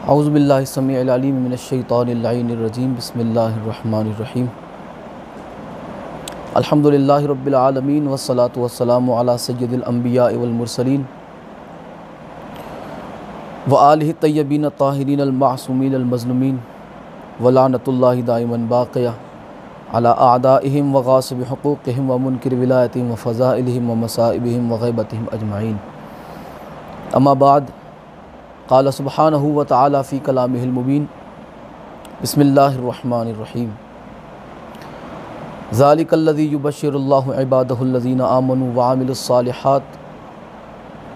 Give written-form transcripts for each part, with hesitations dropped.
औज़ु बिल्लाहि समीइल अलीम मिनश्शैतानिर रजीम बिस्मिल्लाहिर्रहमानिर्रहीम अल्हम्दुलिल्लाहि रब्बिल आलमीन वस्सलातु वस्सलामु अला सय्यिदिल अंबिया वल मुरसलीन व आलिहि तय्यबीन ताहिरीन अल मासूमीन अल मज़लूमीन व लानतुल्लाहि दाइमन बाक़िया अला अअदाइहिम व गासिबि हुकूक़िहिम व मुनकिर विलायतिहिम व फ़ज़ाइलिहिम व मसाइबिहिम व ग़ैबतिहिम अजमईन। अम्मा बाद क़ाल सुब्हानहु व तआला फ़ी कलामिहिल मुबीन बिस्मिल्लाहिर्रहमानिर्रहीम ज़ालिकल्लज़ी युबश्शिरुल्लाहु इबादहुल्लज़ीना आमनू व आमिलुस्सालिहात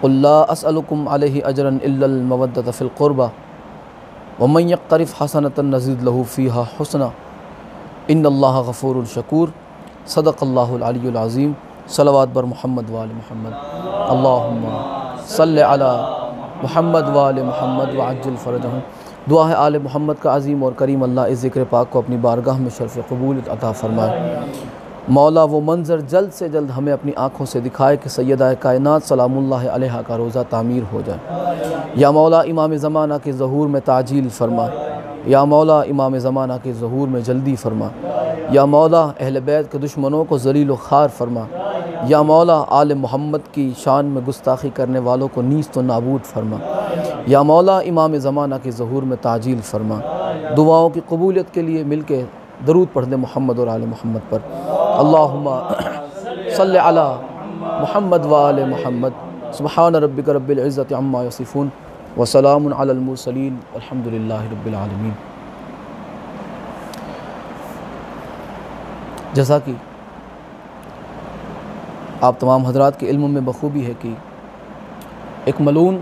क़ुल ला अस्अलुकुम अलैहि अजरन इल्लल मवद्दत फ़िल क़ुरबा व मन यक़्तरिफ़ हसनतन नज़िद लहू फ़ीहा हुस्ना इन्नल्लाहा गफ़ूरुन शकूर। सदक़ल्लाहुल अलियुल अज़ीम। सलवात बर मुहम्मद व आले मुहम्मद। अल्लाहुम्मा सल्लि अला मुहम्मद व आले मुहम्मद व अज्जिल फ़रजहुम। दुआ है आले मोहम्मद का अज़ीम और करीम अल्लाह इस ज़िक्र पाक को अपनी बारगाह में शर्फ़ क़बूल अता फ़रमाए। मौला वो मंज़र जल्द से जल्द हमें अपनी आँखों से दिखाए कि सैयदा कायनात सलामुल्लाह अलैहा का रोज़ा तामीर हो जाए। या मौला इमाम ज़माना के ज़हूर में ताजील फ़रमा। या मौला इमाम ज़माना के ज़हूर में जल्दी फ़रमा। या मौला अहले बैत के दुश्मनों को ज़लील व ख़ार फ़रमा। या मौला आले मोहम्मद की शान में गुस्ताखी करने वालों को नीस्त व नाबूद फ़रमा। या मौला इमाम ज़माना के ज़हूर में ताजील फ़रमा। दुआओं की कबूलियत के लिए मिल के दरूद पढ़ दे मोहम्मद और आले मोहम्मद पर। अल्लाहुम्मा सल्लि अला मुहम्मद व आले मोहम्मद। सुब्हान रब्बिका रब्बिल इज़्ज़ति अम्मा यसिफ़ून व सलामुन अलल मुरसलीन वल्हम्दुलिल्लाहि रब्बिल आलमीन। जैसा कि आप तमाम हज़रात के इल्म में बखूबी है कि एक मलून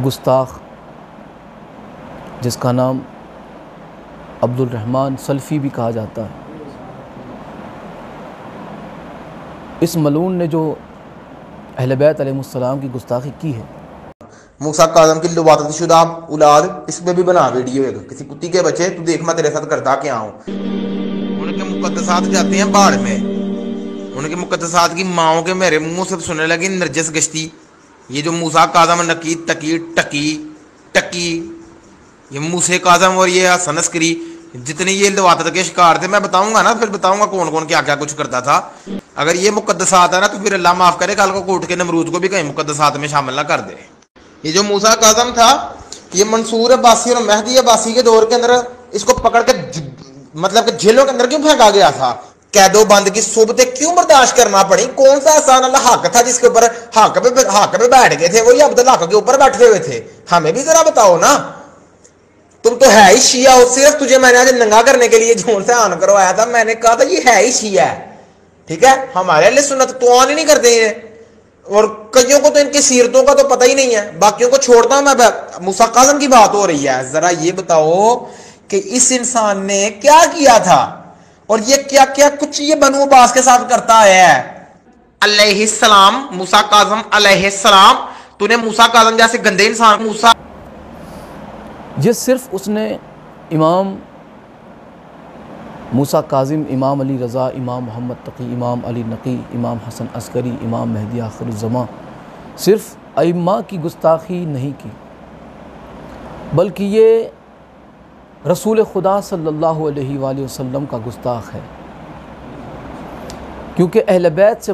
गुस्ताख जिसका नाम अब्दुल रहमान सल्फ़ी भी कहा जाता है, इस मलून ने जो अहले बैत अलैहिमुस्सलाम की गुस्ताखी की है। मूसा काज़म की लुबातत शुदा औलाद, इस पे भी बना वीडियो है। किसी कुत्ती के बच्चे, तू देख मैं तेरे साथ करता क्या हूँ। उनके मुकद्दसात जाते हैं बाढ़ में। उनके मुकद्दसात की माओं के मेरे मुंह से सुनने लगी नरजस गश्ती। ये जो मूसा काज़म नकी तकी टकी टकी, ये मूसे काज़म और ये हसन अस्करी, जितने ये लवातत के शिकार थे, मैं बताऊंगा ना, फिर बताऊंगा कौन कौन क्या क्या कुछ करता था। अगर ये मुकद्दसात है ना, तो फिर अल्लाह माफ करे, कल को कोर्ट के नमरूद को भी कहीं मुकद्दसात में शामिल ना कर दे। ये जो मूसा काज़म था, ये मंसूर अब्बासी और मेहदी अब्बासी के दौर के अंदर इसको पकड़ के मतलब कि जेलों के अंदर क्यों फेंका गया था, कैदो बंद की सोबतें क्यों बर्दाश्त करना पड़ी। कौन सा एहसान अल्लाह हक था जिसके ऊपर हक पे बैठ गए थे, वही अब्दुल हक के ऊपर बैठे हुए थे। हमें भी जरा बताओ ना, तुम तो है ही शिया हो। सिर्फ तुझे मैंने आज नंगा करने के लिए जोर से आन करवाया था। मैंने कहा था ये है ही शिया है, ठीक है। हमारे लिए सुन्नत तो ऑन ही नहीं करते ये, और कईयों को तो इनकी सीरतों का तो पता ही नहीं है। बाकियों को छोड़ता हूं मैं, मूसा काज़म की बात हो रही है। जरा ये बताओ कि इस इंसान ने क्या किया था, और ये क्या क्या कुछ ये बनु अब्बास के साथ करता है। अलैहिस्सलाम, मूसा काज़म अलैहिस्सलाम, तूने मूसा काज़म जैसे गंदे इंसान मूसा, ये सिर्फ उसने इमाम मूसा काज़िम, इमाम अली रज़ा, इमाम मोहम्मद तकी, इमाम अली नकी, इमाम हसन अस्करी, इमाम मेहदी आखिरुज़्ज़मा, सिर्फ अइम्मा की गुस्ताखी नहीं की, बल्कि ये रसूल खुदा सल्लल्लाहु अलैहि वसल्लम का गुस्ताख है। क्योंकि अहले बैत से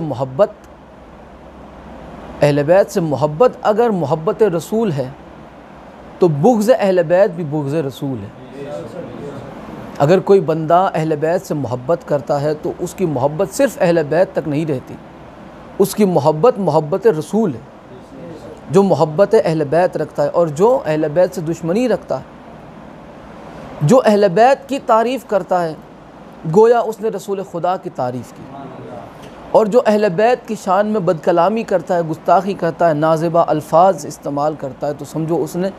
मोहब्बत अगर मोहब्बत रसूल है, तो बुग़्ज़ अहले बैत भी बुग़्ज़ रसूल है। अगर कोई बंदा अहले बैत से मोहब्बत करता है, तो उसकी मोहब्बत सिर्फ़ अहले बैत तक नहीं रहती, उसकी मोहब्बत मोहब्बत रसूल है। जो मोहब्बत अहले बैत रखता है और जो अहले बैत से दुश्मनी रखता है, जो अहले बैत की तारीफ़ करता है, गोया उसने रसूल खुदा की तारीफ़ की। और जो अहले बैत की शान में बदकलामी करता है, गुस्ताखी करता है, नाज़िबा अल्फाज इस्तेमाल करता है, तो समझो उसने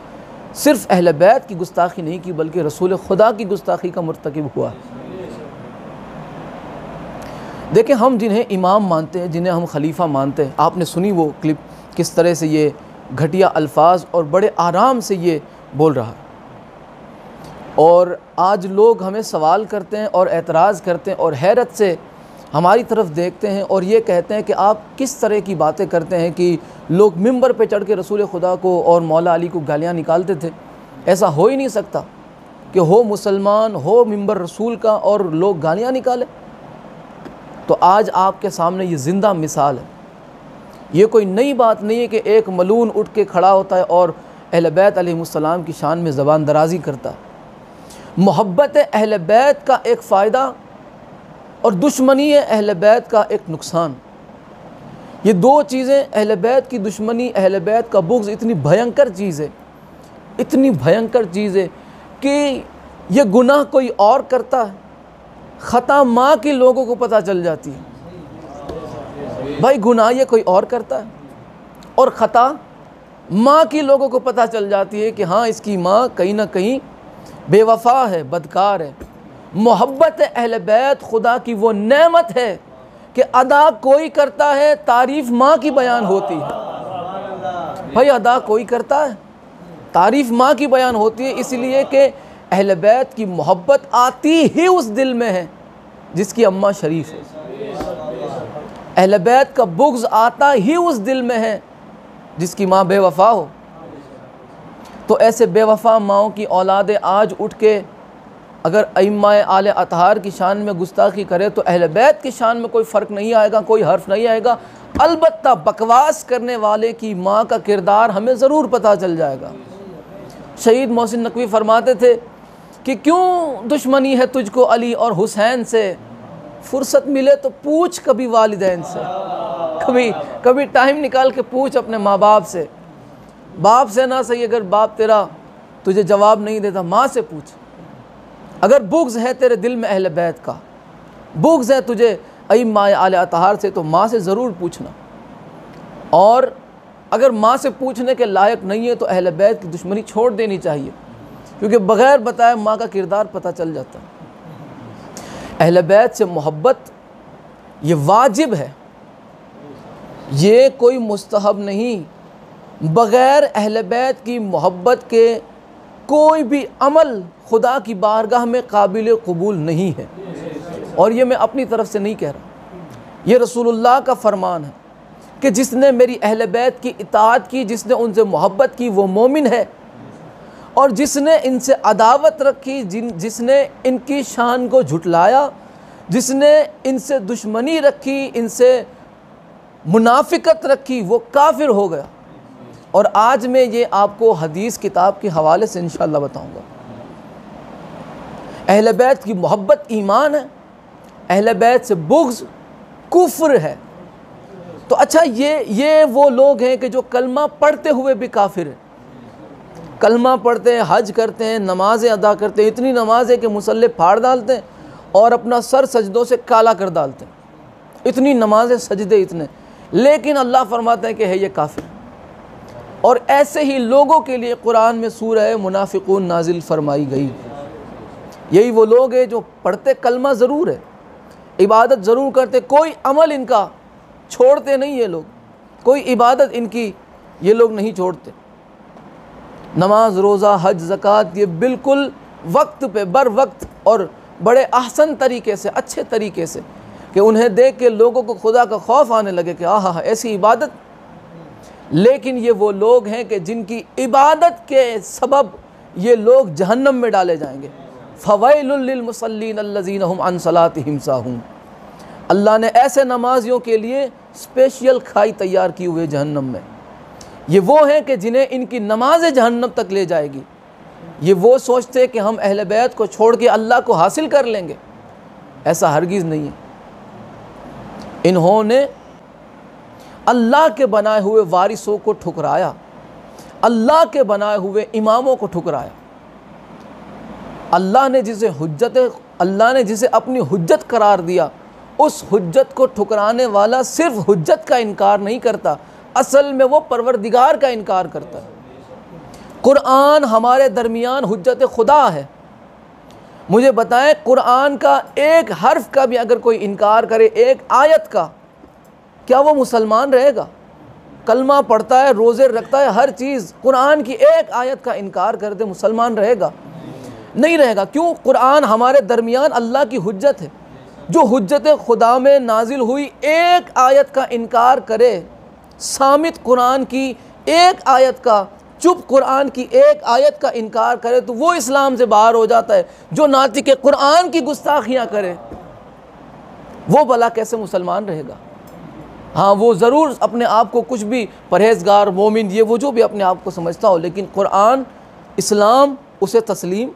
सिर्फ़ अहले बैत की गुस्ताखी नहीं की, बल्कि रसूल खुदा की गुस्ताखी का मुर्तकिब हुआ। देखिए, हम जिन्हें इमाम मानते हैं, जिन्हें हम खलीफा मानते हैं, आपने सुनी वो क्लिप, किस तरह से ये घटिया अल्फाज और बड़े आराम से ये बोल रहा है। और आज लोग हमें सवाल करते हैं और एतराज़ करते हैं और हैरत से हमारी तरफ देखते हैं और ये कहते हैं कि आप किस तरह की बातें करते हैं कि लोग मिंबर पे चढ़ के रसूल खुदा को और मौला अली को गालियाँ निकालते थे। ऐसा हो ही नहीं सकता कि हो मुसलमान, हो मिंबर रसूल का और लोग गालियाँ निकालें। तो आज आपके सामने ये ज़िंदा मिसाल है। ये कोई नई बात नहीं है कि एक मलून उठ के खड़ा होता है और अहले बैत अलैहिमुस्सलाम की शान में ज़बान दराज़ी करता है। मोहब्बत अहले बैत का एक फ़ायदा और दुश्मनी अहले बैत का एक नुकसान, ये दो चीज़ें, अहले बैत की दुश्मनी, अहले बैत का बुग़्ज़ इतनी भयंकर चीज़ है, इतनी भयंकर चीज़ है कि ये गुनाह कोई और करता है, ख़ता माँ के लोगों को पता चल जाती है। भाई गुनाह ये कोई और करता है और ख़ता माँ की लोगों को पता चल जाती है कि हाँ इसकी माँ कहीं ना कहीं बेवफा है, बदकार है। मोहब्बत अहले बैत खुदा की वो नेमत है कि अदा कोई करता है, तारीफ़ माँ की बयान होती है। भाई अदा कोई करता है, तारीफ़ माँ की बयान होती है, इसलिए कि अहले बैत की मोहब्बत आती ही उस दिल में है जिसकी अम्मा शरीफ है। अहले बैत का बुग़्ज़ आता ही उस दिल में है जिसकी माँ बेवफा हो। तो ऐसे बेवफा माँओं की औलादे आज उठ के अगर अइम्मा आले अतहार की शान में गुस्ताखी करे तो अहले बैत की शान में कोई फ़र्क नहीं आएगा, कोई हर्फ नहीं आएगा। अलबत्ता बकवास करने वाले की माँ का किरदार हमें ज़रूर पता चल जाएगा। शहीद मोहसिन नकवी फरमाते थे कि क्यों दुश्मनी है तुझको अली और हुसैन से, फुर्सत मिले तो पूछ कभी वालिदैन से, कभी टाइम निकाल के पूछ अपने माँ बाप से। बाप से ना सही, अगर बाप तेरा तुझे जवाब नहीं देता माँ से पूछ। अगर बुग़्ज़ है तेरे दिल में अहले बैत का, बुग़्ज़ है तुझे अइम्मा आले अतहार से, तो माँ से ज़रूर पूछना। और अगर माँ से पूछने के लायक नहीं है तो अहले बैत की दुश्मनी छोड़ देनी चाहिए, क्योंकि बग़ैर बताए माँ का किरदार पता चल जाता है। अहले बैत से मोहब्बत ये वाजिब है, ये कोई मुस्तहब नहीं। बग़ैर अहले बैत की मोहब्बत के कोई भी अमल खुदा की बारगाह में काबिल कबूल नहीं है। और ये मैं अपनी तरफ से नहीं कह रहा, ये रसूलुल्लाह का फरमान है कि जिसने मेरी अहले बैत की इताअत की, जिसने उनसे मोहब्बत की, वो मोमिन है। और जिसने इनसे अदावत रखी, जिसने इनकी शान को झुटलाया, जिसने इनसे दुश्मनी रखी, इनसे मुनाफिकत रखी, वो काफिर हो गया। और आज मैं ये आपको हदीस किताब के हवाले से इंशाअल्लाह बताऊंगा। अहले बैत की मोहब्बत ईमान है, अहले बैत से बुग़्ज़ कुफ्र है। तो अच्छा ये वो लोग हैं कि जो कलमा पढ़ते हुए भी काफिर हैं। कलमा पढ़ते हैं, हज करते हैं, नमाज़ें अदा करते हैं, इतनी नमाज़ें कि मुसल्ले फाड़ डालते हैं और अपना सर सजदों से काला कर डालते हैं, इतनी नमाज़ें, सजदे इतने, लेकिन अल्लाह फरमाते हैं कि है ये काफिर। और ऐसे ही लोगों के लिए कुरान में सूरह मुनाफिकून नाजिल फरमाई गई। यही वो लोग हैं जो पढ़ते कलमा ज़रूर है, इबादत ज़रूर करते, कोई अमल इनका छोड़ते नहीं ये लोग, कोई इबादत इनकी ये लोग नहीं छोड़ते। नमाज, रोज़ा, हज, ज़कात ये बिल्कुल वक्त पे, बर वक्त और बड़े अहसन तरीके से, अच्छे तरीके से, कि उन्हें देख के लोगों को खुदा का खौफ आने लगे कि आहा ऐसी इबादत। लेकिन ये वो लोग हैं कि जिनकी इबादत के सबब ये लोग जहन्नम में डाले जाएंगे। फ़वैलुल लिल मुसल्लीन अल्लज़ीना हुम अन सलातिहिम साहून। अल्लाह ने ऐसे नमाजियों के लिए स्पेशल खाई तैयार की हुई जहन्नम में। ये वो हैं कि जिन्हें इनकी नमाज़ जहन्नम तक ले जाएगी। ये वो सोचते हैं कि हम अहले बैत को छोड़ के अल्लाह को हासिल कर लेंगे, ऐसा हरगिज़ नहीं है। इन्होंने अल्लाह के बनाए हुए वारिसों को ठुकराया, अल्लाह के बनाए हुए इमामों को ठुकराया। अल्लाह ने जिसे अपनी हुज्जत करार दिया, उस हुज्जत को ठुकराने वाला सिर्फ हुज्जत का इनकार नहीं करता, असल में वो परवरदिगार का इनकार करता है। कुरान हमारे दरमियान हुज्जत खुदा है। मुझे बताएं, कुरान का एक हर्फ का भी अगर कोई इनकार करे, एक आयत का, क्या वो मुसलमान रहेगा? कलमा पढ़ता है, रोज़े रखता है, हर चीज़, कुरान की एक आयत का इनकार कर दे, मुसलमान रहेगा? नहीं रहेगा। क्यों? कुरान हमारे दरमियान अल्लाह की हुज्जत है। जो हुज्जत खुदा में नाजिल हुई एक आयत का इनकार करे, सामित कुरान की एक आयत का, चुप कुरान की एक आयत का इनकार करे, तो वो इस्लाम से बाहर हो जाता है। जो नातिक कुरान की गुस्ताखियाँ करे वो भला कैसे मुसलमान रहेगा? हाँ, वो ज़रूर अपने आप को कुछ भी परहेज़गार, मोमिन, ये वो जो भी अपने आप को समझता हो, लेकिन कुरान, इस्लाम उसे तस्लीम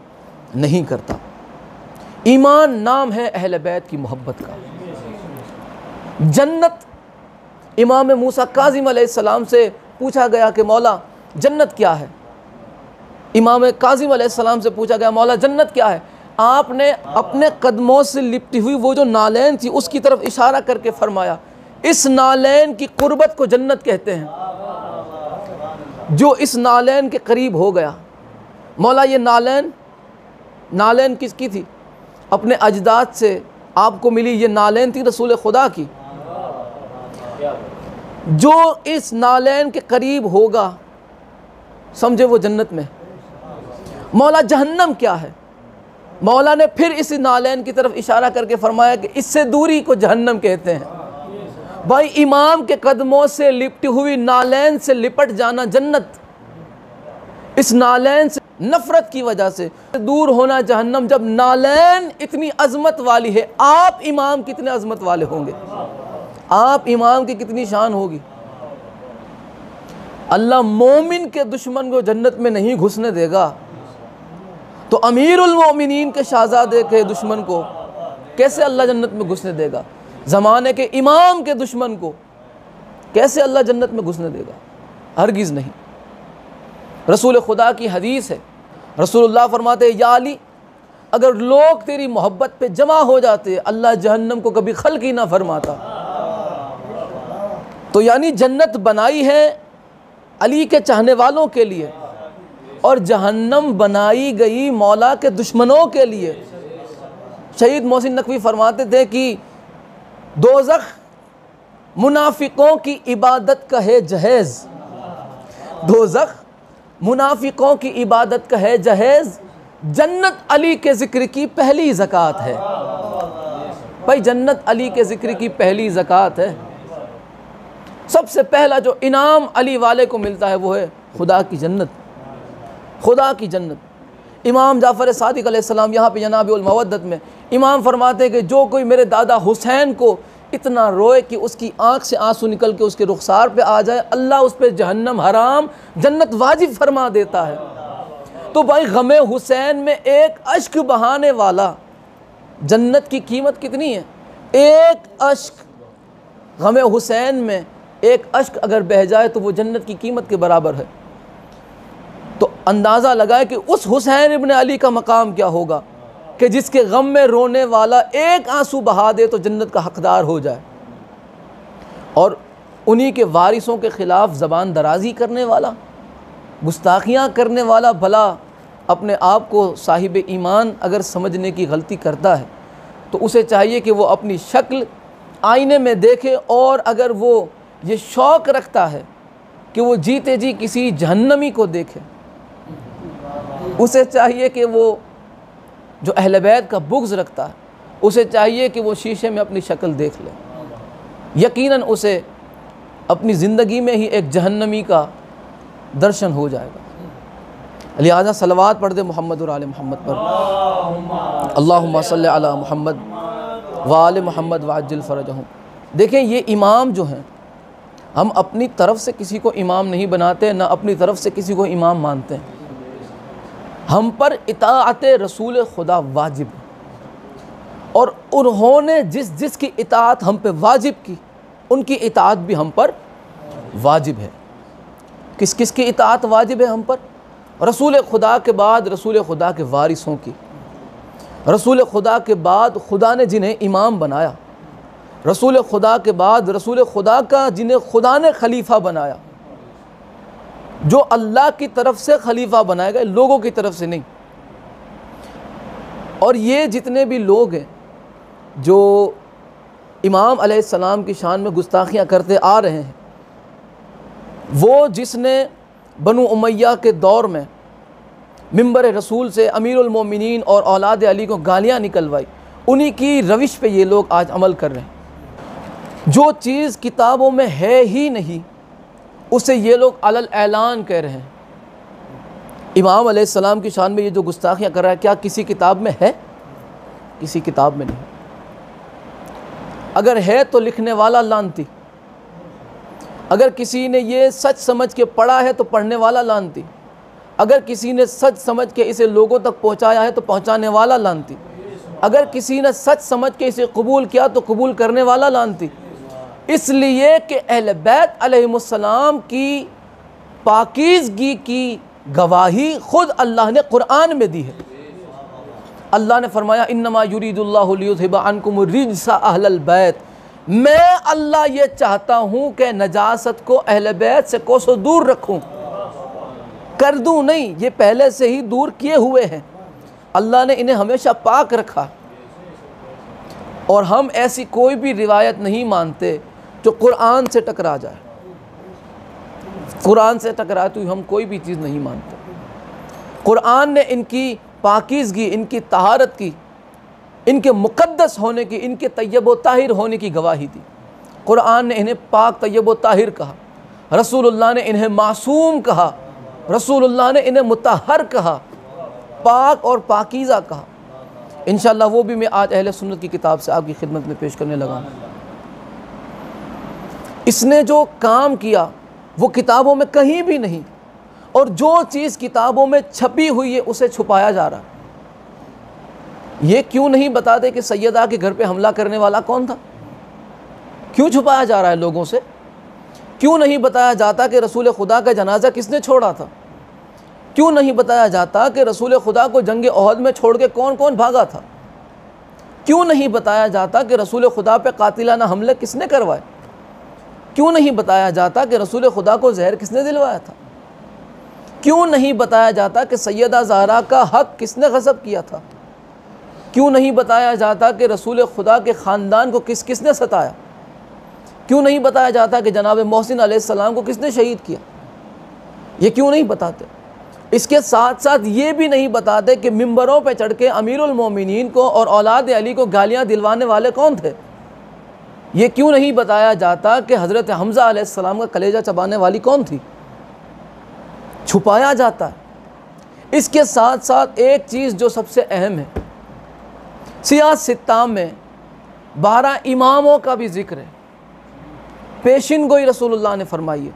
नहीं करता। ईमान नाम है अहले बैत की मोहब्बत का। जन्नत, इमाम मूसा काज़िम अलैहिस्सलाम से पूछा गया कि मौला जन्नत क्या है? इमाम काज़िम अलैहिस्सलाम से पूछा गया मौला जन्नत क्या है? आपने अपने कदमों से लिपटी हुई वो जो नालैन थी उसकी तरफ इशारा करके फरमाया, इस नालैन की कुर्बत को जन्नत कहते हैं। जो इस नालैन के करीब हो गया, मौला ये नालैन किसकी थी? अपने अजदाद से आपको मिली ये नालैन थी रसूल खुदा की। जो इस नालैन के करीब होगा समझे वो जन्नत में। मौला जहन्नम क्या है? मौला ने फिर इस नालैन की तरफ इशारा करके फरमाया कि इससे दूरी को जहन्नम कहते हैं। भाई, इमाम के कदमों से लिपटी हुई नालैन से लिपट जाना जन्नत, इस नालैन से नफरत की वजह से दूर होना जहन्नम। जब नालैन इतनी अजमत वाली है, आप इमाम कितने अजमत वाले होंगे? आप इमाम की कितनी शान होगी? अल्लाह मोमिन के दुश्मन को जन्नत में नहीं घुसने देगा, तो अमीरुल मोमिनीन के शहजादे के दुश्मन को कैसे अल्लाह जन्नत में घुसने देगा? ज़माने के इमाम के दुश्मन को कैसे अल्लाह जन्नत में घुसने देगा? हरगिज़ नहीं। रसूल खुदा की हदीस है, रसूलुल्लाह फरमाते या अली, अगर लोग तेरी मोहब्बत पे जमा हो जाते अल्लाह जहन्नम को कभी खल्क ही ना फरमाता। तो यानी जन्नत बनाई है अली के चाहने वालों के लिए और जहन्नम बनाई गई मौला के दुश्मनों के लिए। शहीद मोहसिन नकवी फरमाते थे कि दोज़ख मुनाफिकों की इबादत का है जहेज़, दोज़ख मुनाफिकों की इबादत का है जहेज़, जन्नत अली के ज़िक्र की पहली ज़कात है। भाई, जन्नत अली के ज़िक्र की पहली ज़कात है। सबसे पहला जो इनाम अली वाले को मिलता है वो है खुदा की जन्नत, खुदा की जन्नत। इमाम जाफ़र सादिक अलैहिस्सलाम यहाँ पे जनाबुल मवद्दत में इमाम फरमाते हैं कि जो कोई मेरे दादा हुसैन को इतना रोए कि उसकी आँख से आंसू निकल के उसके रुखसार पे आ जाए, अल्लाह उस पर जहन्नम हराम, जन्नत वाजिब फरमा देता है। तो भाई, गमे हुसैन में एक अश्क बहाने वाला, जन्नत की कीमत कितनी है? एक अश्क, गमे हुसैन में एक अश्क अगर बह जाए तो वो जन्नत की कीमत के बराबर है। तो अंदाज़ा लगाए कि उस हुसैन इब्न अली का मकाम क्या होगा कि जिसके गम में रोने वाला एक आंसू बहा दे तो जन्नत का हकदार हो जाए। और उन्हीं के वारिसों के ख़िलाफ़ ज़बान दराज़ी करने वाला, गुस्ताखियाँ करने वाला, भला अपने आप को साहिब ईमान अगर समझने की गलती करता है तो उसे चाहिए कि वो अपनी शक्ल आईने में देखे, और अगर वो ये शौक़ रखता है कि वो जीते जी किसी जहन्नमी को देखे, उसे चाहिए कि वो जो अहले बैत का बुग़्ज़ रखता है उसे चाहिए कि वो शीशे में अपनी शक्ल देख ले, यकीनन उसे अपनी ज़िंदगी में ही एक जहन्नमी का दर्शन हो जाएगा। लिहाजा सलवात पढ़ दे मोहम्मद और आले मोहम्मद पर। अल्लाहुम्मा सल्ली अला मोहम्मद व आले मोहम्मद वअज्जिल फ़रजहुम। देखें, ये इमाम जो हैं, हम अपनी तरफ से किसी को इमाम नहीं बनाते, ना अपनी तरफ से किसी को इमाम मानते हैं। हम पर इताअत रसूल खुदा वाजिब है, और उन्होंने जिस जिस की इताअत हम पे वाजिब की, उनकी इताअत भी हम पर वाजिब है। किस किस की इताअत वाजिब है हम पर? रसूल खुदा के बाद रसूल खुदा के वारिसों की, रसूल खुदा के बाद खुदा ने जिन्हें इमाम बनाया, रसूल खुदा के बाद रसूल खुदा का जिन्हें खुदा ने खलीफा बनाया, जो अल्लाह की तरफ से खलीफा बनाए गए, लोगों की तरफ से नहीं। और ये जितने भी लोग हैं जो इमाम अलैहिस्सलाम की शान में गुस्ताखियाँ करते आ रहे हैं, वो जिसने बनु उमैया के दौर में मिंबर रसूल से अमीरुल मोमिनीन और औलाद अली को गालियाँ निकलवाई, उन्हीं की रविश पे ये लोग आज अमल कर रहे हैं। जो चीज़ किताबों में है ही नहीं उसे ये लोग अलल ऐलान कह रहे हैं। इमाम अलैहिस्सलाम की शान में ये जो गुस्ताखियाँ कर रहा है, क्या किसी किताब में है? किसी किताब में नहीं। अगर है तो लिखने वाला लानती, अगर किसी ने ये सच समझ के पढ़ा है तो पढ़ने वाला लानती, अगर किसी ने सच समझ के इसे लोगों तक पहुंचाया है तो पहुंचाने वाला लानती, अगर किसी ने सच समझ के इसे कबूल किया तो कबूल करने वाला लानती। इसलिए कि अहले बैत अलैहिमुस्सलाम की पाकीज़गी की गवाही खुद अल्लाह ने कुरान में दी है। अल्लाह ने फरमाया इन्नमा युरीदुल्लाहु लियुज़हिबा अन्कुम रिज्सा अहलल बैत, मैं अल्लाह ये चाहता हूँ कि नजासत को अहले बैत से कोसों दूर रखूँ, कर दूँ नहीं, ये पहले से ही दूर किए हुए हैं। अल्लाह ने इन्हें हमेशा पाक रखा। और हम ऐसी कोई भी रिवायत नहीं मानते जो कुरान से टकरा जाए। कुरान से टकराए तो हम कोई भी चीज़ नहीं मानते। कुरान ने इनकी पाकीज़गी, इनकी तहारत की, इनके मुक़द्दस होने की, इनके तय्यब व ताहिर होने की गवाही दी। कुरान ने इन्हें पाक तय्यब व ताहिर कहा, रसूलुल्लाह ने इन्हें मासूम कहा, रसूलुल्लाह ने इन्हें मुतहर कहा, पाक और पाकीज़ा कहा। इंशाअल्लाह वो भी मैं आज अहले सुन्नत की किताब से आपकी खिदमत में पेश करने लगा हूँ। इसने जो काम किया वो किताबों में कहीं भी नहीं, और जो चीज़ किताबों में छपी हुई है उसे छुपाया जा रहा है। ये क्यों नहीं बताते कि सैयदा के घर पे हमला करने वाला कौन था? क्यों छुपाया जा रहा है लोगों से? क्यों नहीं बताया जाता कि रसूल खुदा का जनाजा किसने छोड़ा था? क्यों नहीं बताया जाता कि रसूल खुदा को जंग ओहद में छोड़ के कौन कौन भागा था? क्यों नहीं बताया जाता कि रसूल खुदा पे कातिलाना हमले किसने करवाए? क्यों नहीं बताया जाता कि रसूल खुदा को जहर किसने दिलवाया था? क्यों नहीं बताया जाता कि सैयदा ज़हरा का हक किसने गज़ब किया था? क्यों नहीं बताया जाता कि रसूल खुदा के ख़ानदान को किसने सताया? क्यों नहीं बताया जाता कि जनाब मोहसिन अलैहिस्सलाम को किसने शहीद किया? ये क्यों नहीं बताते? इसके साथ साथ ये भी नहीं बताते कि मिंबरों पे चढ़ के अमीरुल मोमिनीन को और औलाद अली को गालियाँ दिलवाने वाले कौन थे? ये क्यों नहीं बताया जाता कि हज़रत हमज़ा अलैहिस्सलाम का कलेजा चबाने वाली कौन थी? छुपाया जाता है। इसके साथ साथ एक चीज़ जो सबसे अहम है, सियासताम में 12 इमामों का भी जिक्र है। पेशिन गोई रसूलुल्लाह ने फरमाई है।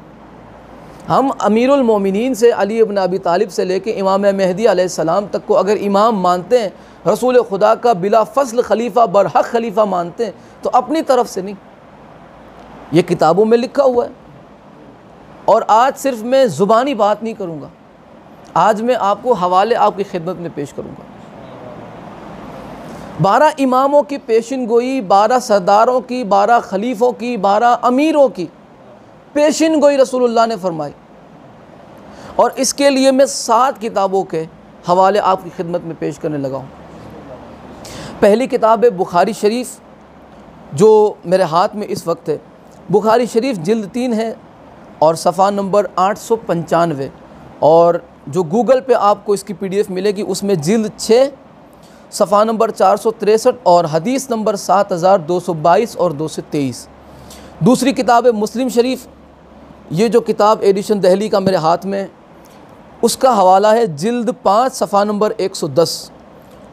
हम अमीरुल मोमिनीन से अली इब्न अबी तालिब से लेके इमाम मेहदी अलैहिस्सलाम तक को अगर इमाम मानते हैं, रसूल खुदा का बिला फसल खलीफा बरहक खलीफा मानते हैं, तो अपनी तरफ से नहीं, ये किताबों में लिखा हुआ है। और आज सिर्फ मैं ज़ुबानी बात नहीं करूँगा, आज मैं आपको हवाले आपकी खिदमत में पेश करूँगा। 12 इमामों की पेशिन गोई, 12 सरदारों की, 12 खलीफों की, 12 अमीरों की पेशिन गोई रसूलुल्लाह ने फरमाई। और इसके लिए मैं 7 किताबों के हवाले आपकी खिदमत में पेश करने लगा हूँ। पहली किताब है बुखारी शरीफ, जो मेरे हाथ में इस वक्त है। बुखारी शरीफ जिल्द 3 है और सफ़ा नंबर 895, और जो गूगल पे आपको इसकी PDF मिलेगी उसमें जिल्द 6 सफ़ा नंबर 463 और हदीस नंबर 7222 और 223। दूसरी किताब है मुस्लिम शरीफ, ये जो किताब एडिशन दहली का मेरे हाथ में, उसका हवाला है जिल्द 5 सफ़ा नंबर 110,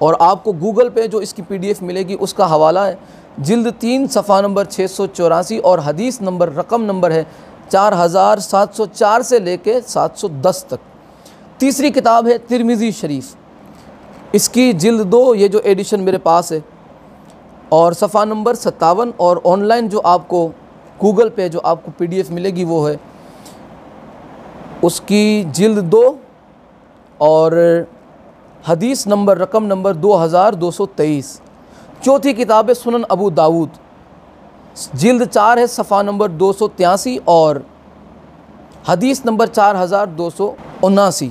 और आपको गूगल पे जो इसकी PDF मिलेगी उसका हवाला है जिल्द 3 सफ़ा नंबर 684 और हदीस नंबर रकम नंबर है 4704 से लेके 710 तक। तीसरी किताब है तिरमिज़ी शरीफ, इसकी जिल्द 2, ये जो एडिशन मेरे पास है, और सफ़ा नंबर 57, और ऑनलाइन जो आपको गूगल पे जो आपको PDF मिलेगी वो है उसकी जिल्द 2 और हदीस नंबर रकम नंबर 2223। चौथी किताब है सुनन अबू दाऊद, जिल्द 4 है सफ़ा नंबर 283 और हदीस नंबर 4279।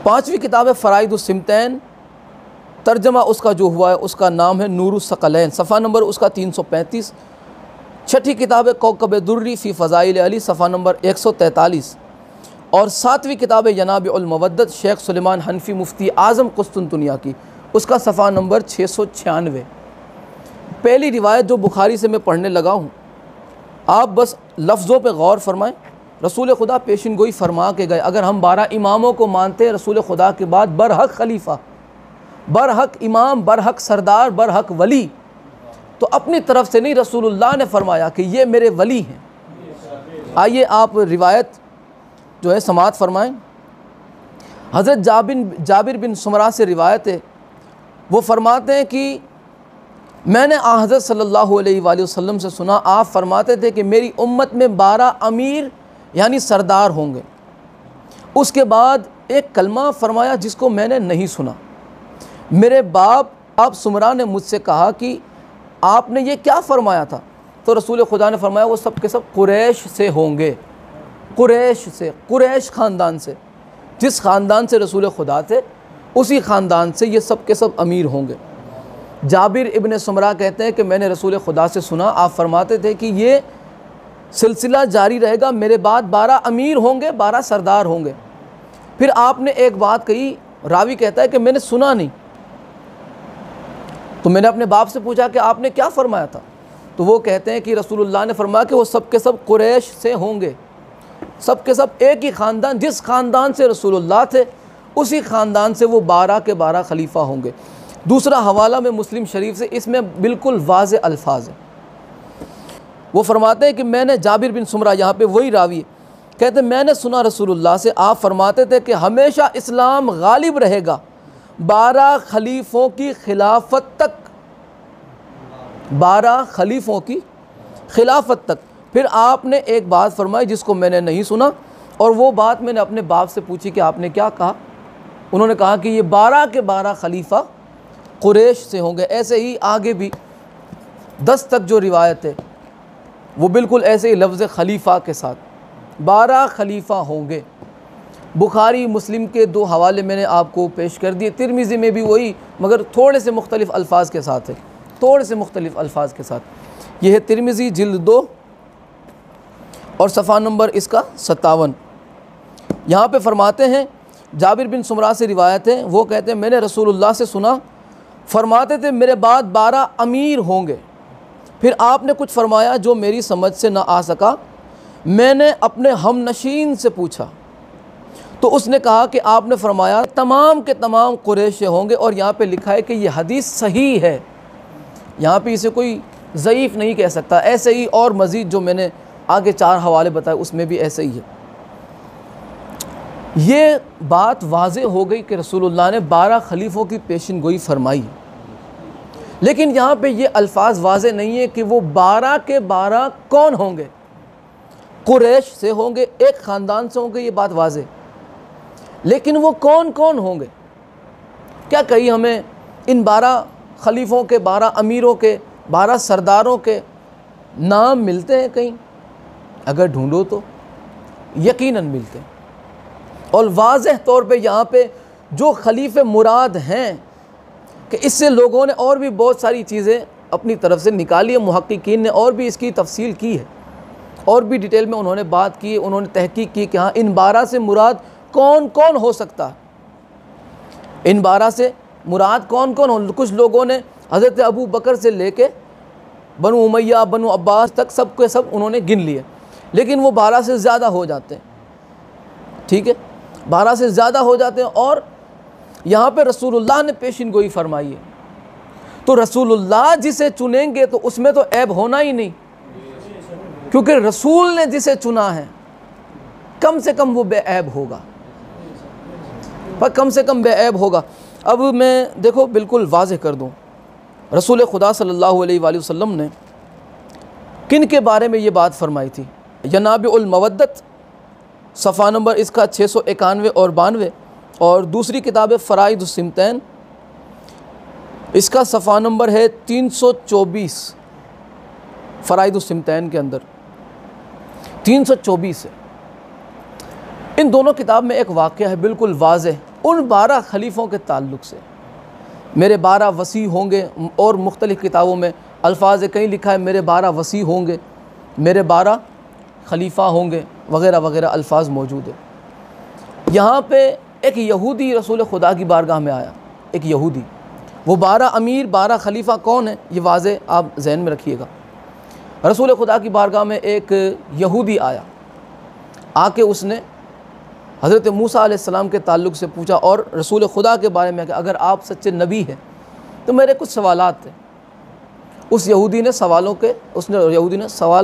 पाँचवीं किताब है फ़राइदुस सिमतैन, तर्जमा उसका जो हुआ है उसका नाम है नूरुस सकलैन, सफ़ा नंबर उसका 335। छठी किताब है कौकब दुर्री फ़ी फ़ज़ाइल अली, सफ़ा नंबर 143। और सातवीं किताब है जनाब उल मवद्दत शेख सुलेमान हनफी मुफ्ती आज़म कुस्तुनतुनिया की, उसका सफ़ा नंबर 696। पहली रिवायत जो बुखारी से मैं पढ़ने लगा हूँ, आप बस लफ्ज़ों पे गौर फरमाएं। रसूल खुदा पेशिन गोई फरमा के गए, अगर हम 12 इमामों को मानते हैं रसूल खुदा के बाद बरहक खलीफा, बरहक इमाम, बरहक सरदार, बरहक वली, तो अपनी तरफ से नहीं, रसूलुल्लाह ने फरमाया कि ये मेरे वली हैं। आइए आप रिवायत जो है समाअत फरमाएं। हज़रत जाबिर बिन सुमरा से रिवायत है, वो फरमाते हैं कि मैंने हज़रत सल्लल्लाहु अलैहि वसल्लम से सुना, आप फरमाते थे कि मेरी उम्मत में 12 अमीर यानी सरदार होंगे। उसके बाद एक कलमा फरमाया जिसको मैंने नहीं सुना। मेरे बाप आप सुमरा ने मुझसे कहा कि आपने ये क्या फरमाया था? तो रसूल खुदा ने फरमाया वो सब के सब कुरैश से होंगे, कुरैश से, कुरैश ख़ानदान से, जिस ख़ानदान से रसूल खुदा थे उसी ख़ानदान से ये सब के सब अमीर होंगे। जाबिर इब्न सुमरा कहते हैं कि मैंने रसूल खुदा से सुना, आप फरमाते थे कि ये सिलसिला जारी रहेगा, मेरे बाद 12 अमीर होंगे, 12 सरदार होंगे। फिर आपने एक बात कही, रावी कहता है कि मैंने सुना नहीं। तो मैंने अपने बाप से पूछा कि आपने क्या फ़रमाया था? तो वो कहते हैं कि रसूलुल्लाह ने फरमाया कि वो सब के सब कुरैश से होंगे, सब के सब एक ही ख़ानदान, जिस ख़ानदान से रसूलुल्लाह थे उसी ख़ानदान से वो 12 के 12 खलीफा होंगे। दूसरा हवाला में मुस्लिम शरीफ से, इसमें बिल्कुल वाज़े अल्फाज है। वो फरमाते हैं कि मैंने, जाबिर बिन सुमरा यहाँ पे वही रावी कहते, मैंने सुना रसूलुल्लाह से, आप फरमाते थे कि हमेशा इस्लाम गालिब रहेगा 12 खलीफों की खिलाफत तक, 12 खलीफों की खिलाफत तक। फिर आपने एक बात फरमाई जिसको मैंने नहीं सुना, और वो बात मैंने अपने बाप से पूछी कि आपने क्या कहा? उन्होंने कहा कि ये 12 के 12 खलीफा कुरैश से होंगे। ऐसे ही आगे भी 10 तक जो रिवायत है वो बिल्कुल ऐसे ही लफ्ज़ खलीफा के साथ 12 खलीफा होंगे। बुखारी मुस्लिम के 2 हवाले मैंने आपको पेश कर दिए, तिरमिज़ी में भी वही, मगर थोड़े से मुख्तलिफ़ अल्फाज के साथ है, थोड़े से मुख्तलिफ़ अल्फाज के साथ। यह है तिरमिज़ी जिल्द 2 और सफ़ा नंबर इसका 57। यहाँ पे फरमाते हैं, जाबिर बिन सुमरा से रिवायत है, वो कहते हैं मैंने रसूलुल्लाह से सुना, फरमाते थे मेरे बाद 12 अमीर होंगे। फिर आपने कुछ फरमाया जो मेरी समझ से ना आ सका। मैंने अपने हमनशीन से पूछा तो उसने कहा कि आपने फरमाया तमाम के तमाम कुरैश से होंगे, और यहाँ पे लिखा है कि ये हदीस सही है, यहाँ पे इसे कोई ज़ईफ़ नहीं कह सकता। ऐसे ही और मज़ीद जो मैंने आगे 4 हवाले बताए उसमें भी ऐसे ही है। ये बात वाज़े हो गई कि रसूलुल्लाह ने 12 खलीफों की पेशिन गोई फरमाई, लेकिन यहाँ पे ये अल्फाज वाज़े नहीं है कि वो 12 के 12 कौन होंगे। कुरैश से होंगे, एक ख़ानदान से होंगे, ये बात वाज़े, लेकिन वो कौन कौन होंगे? क्या कहीं हमें इन 12 खलीफों के, 12 अमीरों के, 12 सरदारों के नाम मिलते हैं कहीं? अगर ढूंढो तो यकीनन मिलते हैं। और वाज़ेह तौर पे यहाँ पे जो खलीफे मुराद हैं, कि इससे लोगों ने और भी बहुत सारी चीज़ें अपनी तरफ से निकाली है, मुहक्किकीन ने और भी इसकी तफसील की है, और भी डिटेल में उन्होंने बात की, उन्होंने तहकीक की कि हाँ इन 12 से मुराद कौन कौन हो सकता है, इन 12 से मुराद कौन कौन हो। कुछ लोगों ने हज़रत अबू बकर से लेके बनु उमैया, बनु अब्बास तक सब के सब उन्होंने गिन लिए, लेकिन वो 12 से ज़्यादा हो जाते हैं। ठीक है, 12 से ज़्यादा हो जाते हैं। और यहाँ पे रसूलुल्लाह ने पेशिन गोई फरमाई है, तो रसूलुल्लाह जिसे चुनेंगे तो उसमें तो ऐब होना ही नहीं, क्योंकि रसूल ने जिसे चुना है कम से कम वो बेऐब होगा, पर कम से कम बेऐब होगा। अब मैं देखो बिल्कुल वाज़ेह कर दूँ, रसूल खुदा सल्लल्लाहु अलैहि वसल्लम ने किन के बारे में ये बात फरमाई थी? यनाबिउल मवद्दत सफ़ा नंबर इसका 691 और 92, और दूसरी किताब है फ़राइदुस सिमतैन, इसका सफ़ा नंबर है 324। फ़राइदुस सिमतैन के अंदर 324 है। इन दोनों किताब में एक वाक़या है बिल्कुल वाज़ेह उन 12 खलीफों के ताल्लुक़ से। मेरे 12 वसी होंगे, और मुख्तलिफ़ किताबों में अल्फाज कहीं लिखा है मेरे 12 वसी होंगे, मेरे 12 खलीफा होंगे, वगैरह वगैरह अल्फाज मौजूद है। यहाँ पे एक यहूदी रसूल खुदा की बारगाह में आया, एक यहूदी, वो 12 अमीर 12 खलीफा कौन है, ये वाज़े आप जहन में रखिएगा। रसूल खुदा की बारगाह में एक यहूदी आया, आके उसने हज़रत मूसा अलैहिस्सलाम के ताल्लुक़ से पूछा और रसूल खुदा के बारे में कि अगर आप सच्चे नबी हैं तो मेरे कुछ सवालात थे। उस यहूदी ने सवालों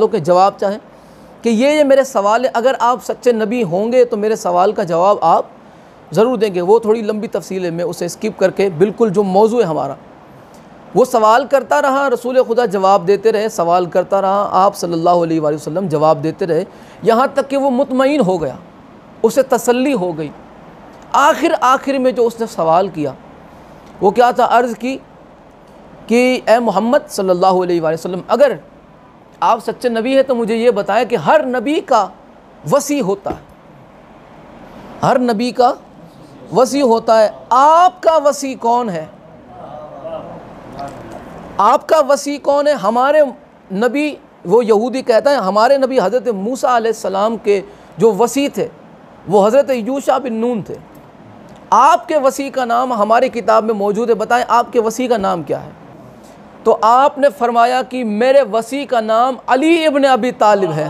के जवाब चाहे कि ये मेरे सवाल है, अगर आप सच्चे नबी होंगे तो मेरे सवाल का जवाब आप ज़रूर देंगे। वो थोड़ी लंबी तफसील है, मैं उसे स्किप करके बिल्कुल जो मौजू है हमारा, वो सवाल करता रहा, रसूल खुदा जवाब देते रहे, सवाल करता रहा, आप सल्लल्लाहु अलैहि वसल्लम जवाब देते रहे, यहाँ तक कि वो मुतमईन हो गया, उसे तसल्ली हो गई। आखिर में जो उसने सवाल किया वो क्या था, अर्ज़ की कि ए मोहम्मद सल्लल्लाहु अलैहि वसल्लम, अगर आप सच्चे नबी हैं तो मुझे ये बताएं कि हर नबी का वसी होता है, हर नबी का वसी होता है, आपका वसी कौन है? आपका वसी कौन है? हमारे नबी, वो यहूदी कहता है, हमारे नबी हज़रत मूसा अलैहिस्सलाम के जो वसी थे वो हज़रत यूशा बिन नून थे। आपके वसी का नाम हमारी किताब में मौजूद है, बताएं आपके वसी का नाम क्या है? तो आपने फरमाया कि मेरे वसी का नाम अली इब्न अबी तालिब है,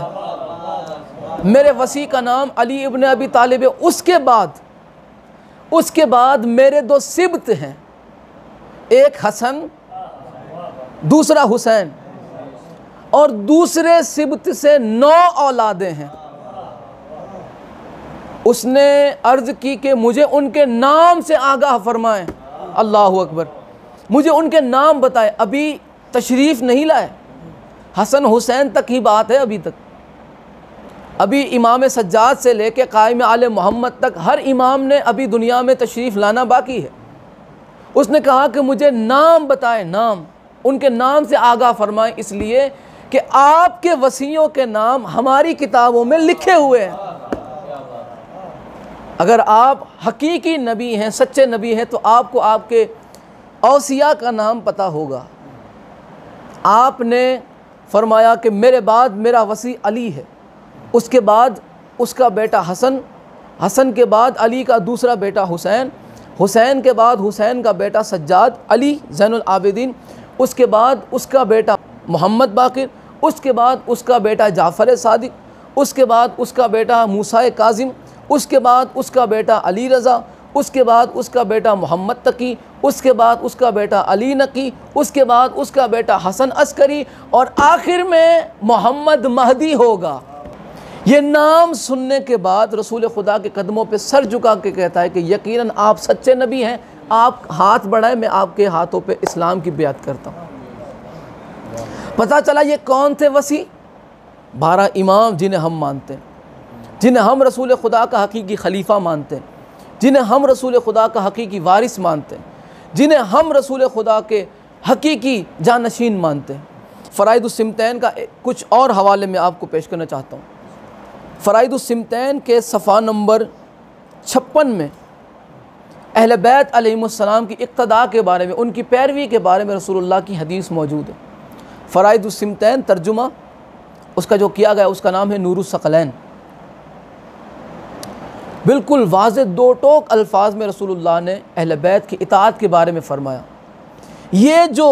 मेरे वसी का नाम अली इब्न अबी तालिब है। उसके बाद मेरे 2 सिब्त हैं, एक हसन दूसरा हुसैन, और दूसरे सिब्त से 9 औलादें हैं। उसने अर्ज़ की कि मुझे उनके नाम से आगाह फरमाएं, अल्लाहु अकबर, मुझे उनके नाम बताएं। अभी तशरीफ़ नहीं लाए, हसन हुसैन तक ही बात है अभी तक। अभी इमाम सज्जाद से लेके कायम आले मोहम्मद तक हर इमाम ने अभी दुनिया में तशरीफ़ लाना बाकी है। उसने कहा कि मुझे नाम बताएं, नाम, उनके नाम से आगाह फरमाएं, इसलिए कि आपके वसीयों के नाम हमारी किताबों में लिखे हुए हैं। अगर आप हकीकी नबी हैं, सच्चे नबी हैं, तो आपको आपके औसिया का नाम पता होगा। आपने फरमाया कि मेरे बाद मेरा वसी अली है, उसके बाद उसका बेटा हसन, हसन के बाद अली का दूसरा बेटा हुसैन, हुसैन के बाद हुसैन का बेटा सज्जाद अली ज़ैनुल आबिदीन, उसके बाद उसका बेटा मोहम्मद बाकिर, उसके बाद उसका बेटा जाफ़र सादिक, उसके बाद उसका बेटा मूसा काज़िम, उसके बाद उसका बेटा अली रज़ा, उसके बाद उसका बेटा मोहम्मद तकी, उसके बाद उसका बेटा अली नकी, उसके बाद उसका बेटा हसन अस्करी, और आखिर में मोहम्मद महदी होगा। ये नाम सुनने के बाद रसूल खुदा के कदमों पे सर झुका के कहता है कि यकीनन आप सच्चे नबी हैं, आप हाथ बढ़ाएं, मैं आपके हाथों पे इस्लाम की बैत करता हूँ। पता चला ये कौन थे वसी? 12 इमाम जिन्हें हम मानते हैं, जिन्हें हम रसूल खुदा का हकीकी खलीफा मानते हैं, जिन्हें हम रसूल खुदा का हकीकी वारिस मानते हैं, जिन्हें हम रसूल खुदा के हकीकी जानशीन मानते हैं। फ़राइदुस्सिमतैन का कुछ और हवाले में आपको पेश करना चाहता हूँ। फ़राइदुस्सिमतैन के सफ़ा नंबर 56 में अहले बैत अलैहिमुस्सलाम की इक़्तिदा के बारे में, उनकी पैरवी के बारे में रसूलुल्लाह की हदीस मौजूद है। फ़राइदुस्सिमतैन तर्जुमा उसका जो किया गया उसका नाम है नूरुस्सक़लैन। बिल्कुल वाज़ेह 2 टोक अल्फाज में रसूलुल्लाह ने अहले बैत की इताअत के बारे में फ़रमाया। ये जो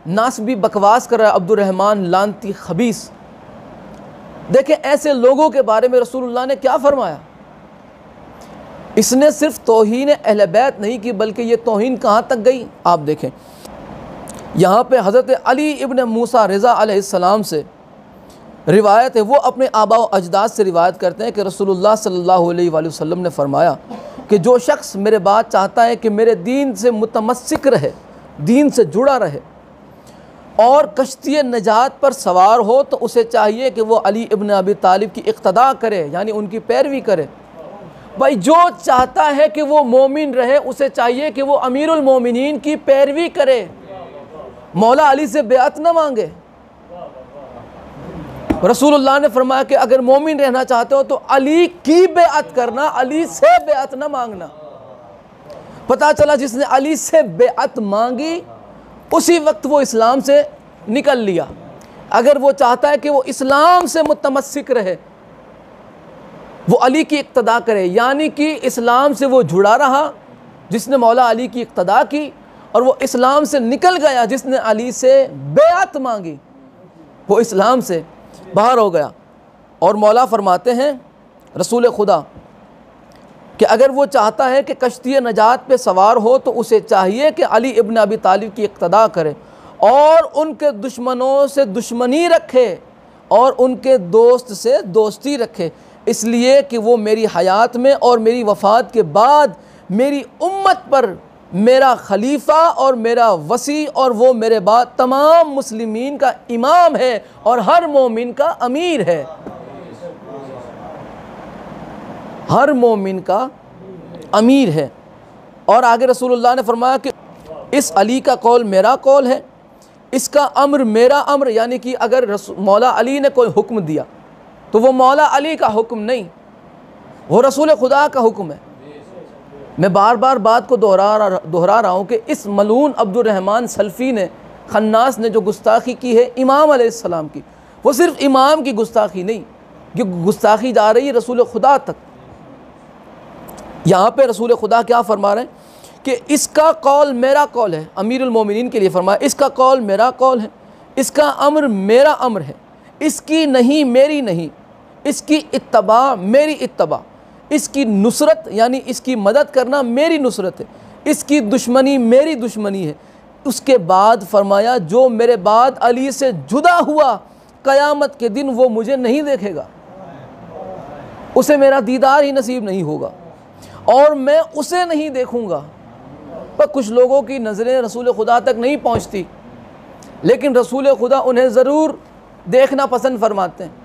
नासबी बकवास कर रहा है अब्दुर्रहमान लानती खबीस, देखें ऐसे लोगों के बारे में रसूलुल्लाह ने क्या फ़रमाया। इसने सिर्फ तौहीन अहले बैत नहीं की, बल्कि ये तौहीन कहाँ तक गई आप देखें। यहाँ पे हज़रत अली इब्न मूसा रज़ा अलैहिस्सलाम से रिवायत है, वो अपने आबा व अजदाद से रिवायत करते हैं कि रसूलुल्लाह सल्लल्लाहु अलैहि वसल्लम ने फरमाया कि जो शख्स मेरे बाद चाहता है कि मेरे दीन से मुतमस्सिक रहे, दीन से जुड़ा रहे और कश्ती नजात पर सवार हो, तो उसे चाहिए कि वो अली इब्न अबी तालिब की इक़्तिदा करे, यानी उनकी पैरवी करे। भाई जो चाहता है कि वो मोमिन रहे, उसे चाहिए कि वो अमीरुल मोमिनीन की पैरवी करे, मौला अली से बेअत न मांगे। रसूलुल्लाह ने फरमाया कि अगर मोमिन रहना चाहते हो तो अली की बेअत करना, अली से बेअत न मांगना। पता चला जिसने अली से बेअत मांगी उसी वक्त वो इस्लाम से निकल लिया। अगर वो चाहता है कि वो इस्लाम से मुतमस्सिक रहे, वो अली की इक़्तिदा करे, यानी कि इस्लाम से वो जुड़ा रहा जिसने मौला अली की इक़्तिदा की, और वो इस्लाम से निकल गया। जिसने अली से बेअत मांगी वो इस्लाम से बाहर हो गया। और मौला फरमाते हैं रसूल खुदा कि अगर वो चाहता है कि कश्ती नजात पे सवार हो तो उसे चाहिए कि अली इब्न अबी तालिब की इक्तदा करे और उनके दुश्मनों से दुश्मनी रखे और उनके दोस्त से दोस्ती रखे, इसलिए कि वो मेरी हयात में और मेरी वफ़ात के बाद मेरी उम्मत पर मेरा खलीफा और मेरा वसी और वो मेरे बाद तमाम मुस्लिमीन का इमाम है और हर मोमिन का अमीर है, हर मोमिन का अमीर है। और आगे रसूलुल्लाह ने फरमाया कि इस अली का कौल मेरा कौल है, इसका अम्र मेरा अम्र, यानी कि अगर मौला अली ने कोई हुक्म दिया तो वो मौला अली का हुक्म नहीं, वो रसूल खुदा का हुक्म है। मैं बार बार बात को दोहरा रहा हूँ कि इस मलून अब्दुर्रहमान सल्फ़ी ने, खन्नास ने जो गुस्ताखी की है इमाम अलैहिस्सलाम की, वो सिर्फ इमाम की गुस्ताखी नहीं, ये गुस्ताखी जा रही है रसूल खुदा तक। यहाँ पे रसूल खुदा क्या फरमा रहे हैं कि इसका कौल मेरा कौल है, अमीरुल मोमिनीन के लिए फरमाया इसका कौल मेरा कौल है, इसका अम्र मेरा अम्र है, इसकी नहीं मेरी नहीं, इसकी इत्तबा मेरी इत्तबा, इसकी नुसरत यानी इसकी मदद करना मेरी नुसरत है, इसकी दुश्मनी मेरी दुश्मनी है। उसके बाद फरमाया जो मेरे बाद अली से जुदा हुआ क़यामत के दिन वो मुझे नहीं देखेगा, उसे मेरा दीदार ही नसीब नहीं होगा और मैं उसे नहीं देखूँगा। पर कुछ लोगों की नज़रें रसूल खुदा तक नहीं पहुँचती, लेकिन रसूल खुदा उन्हें ज़रूर देखना पसंद फरमाते हैं।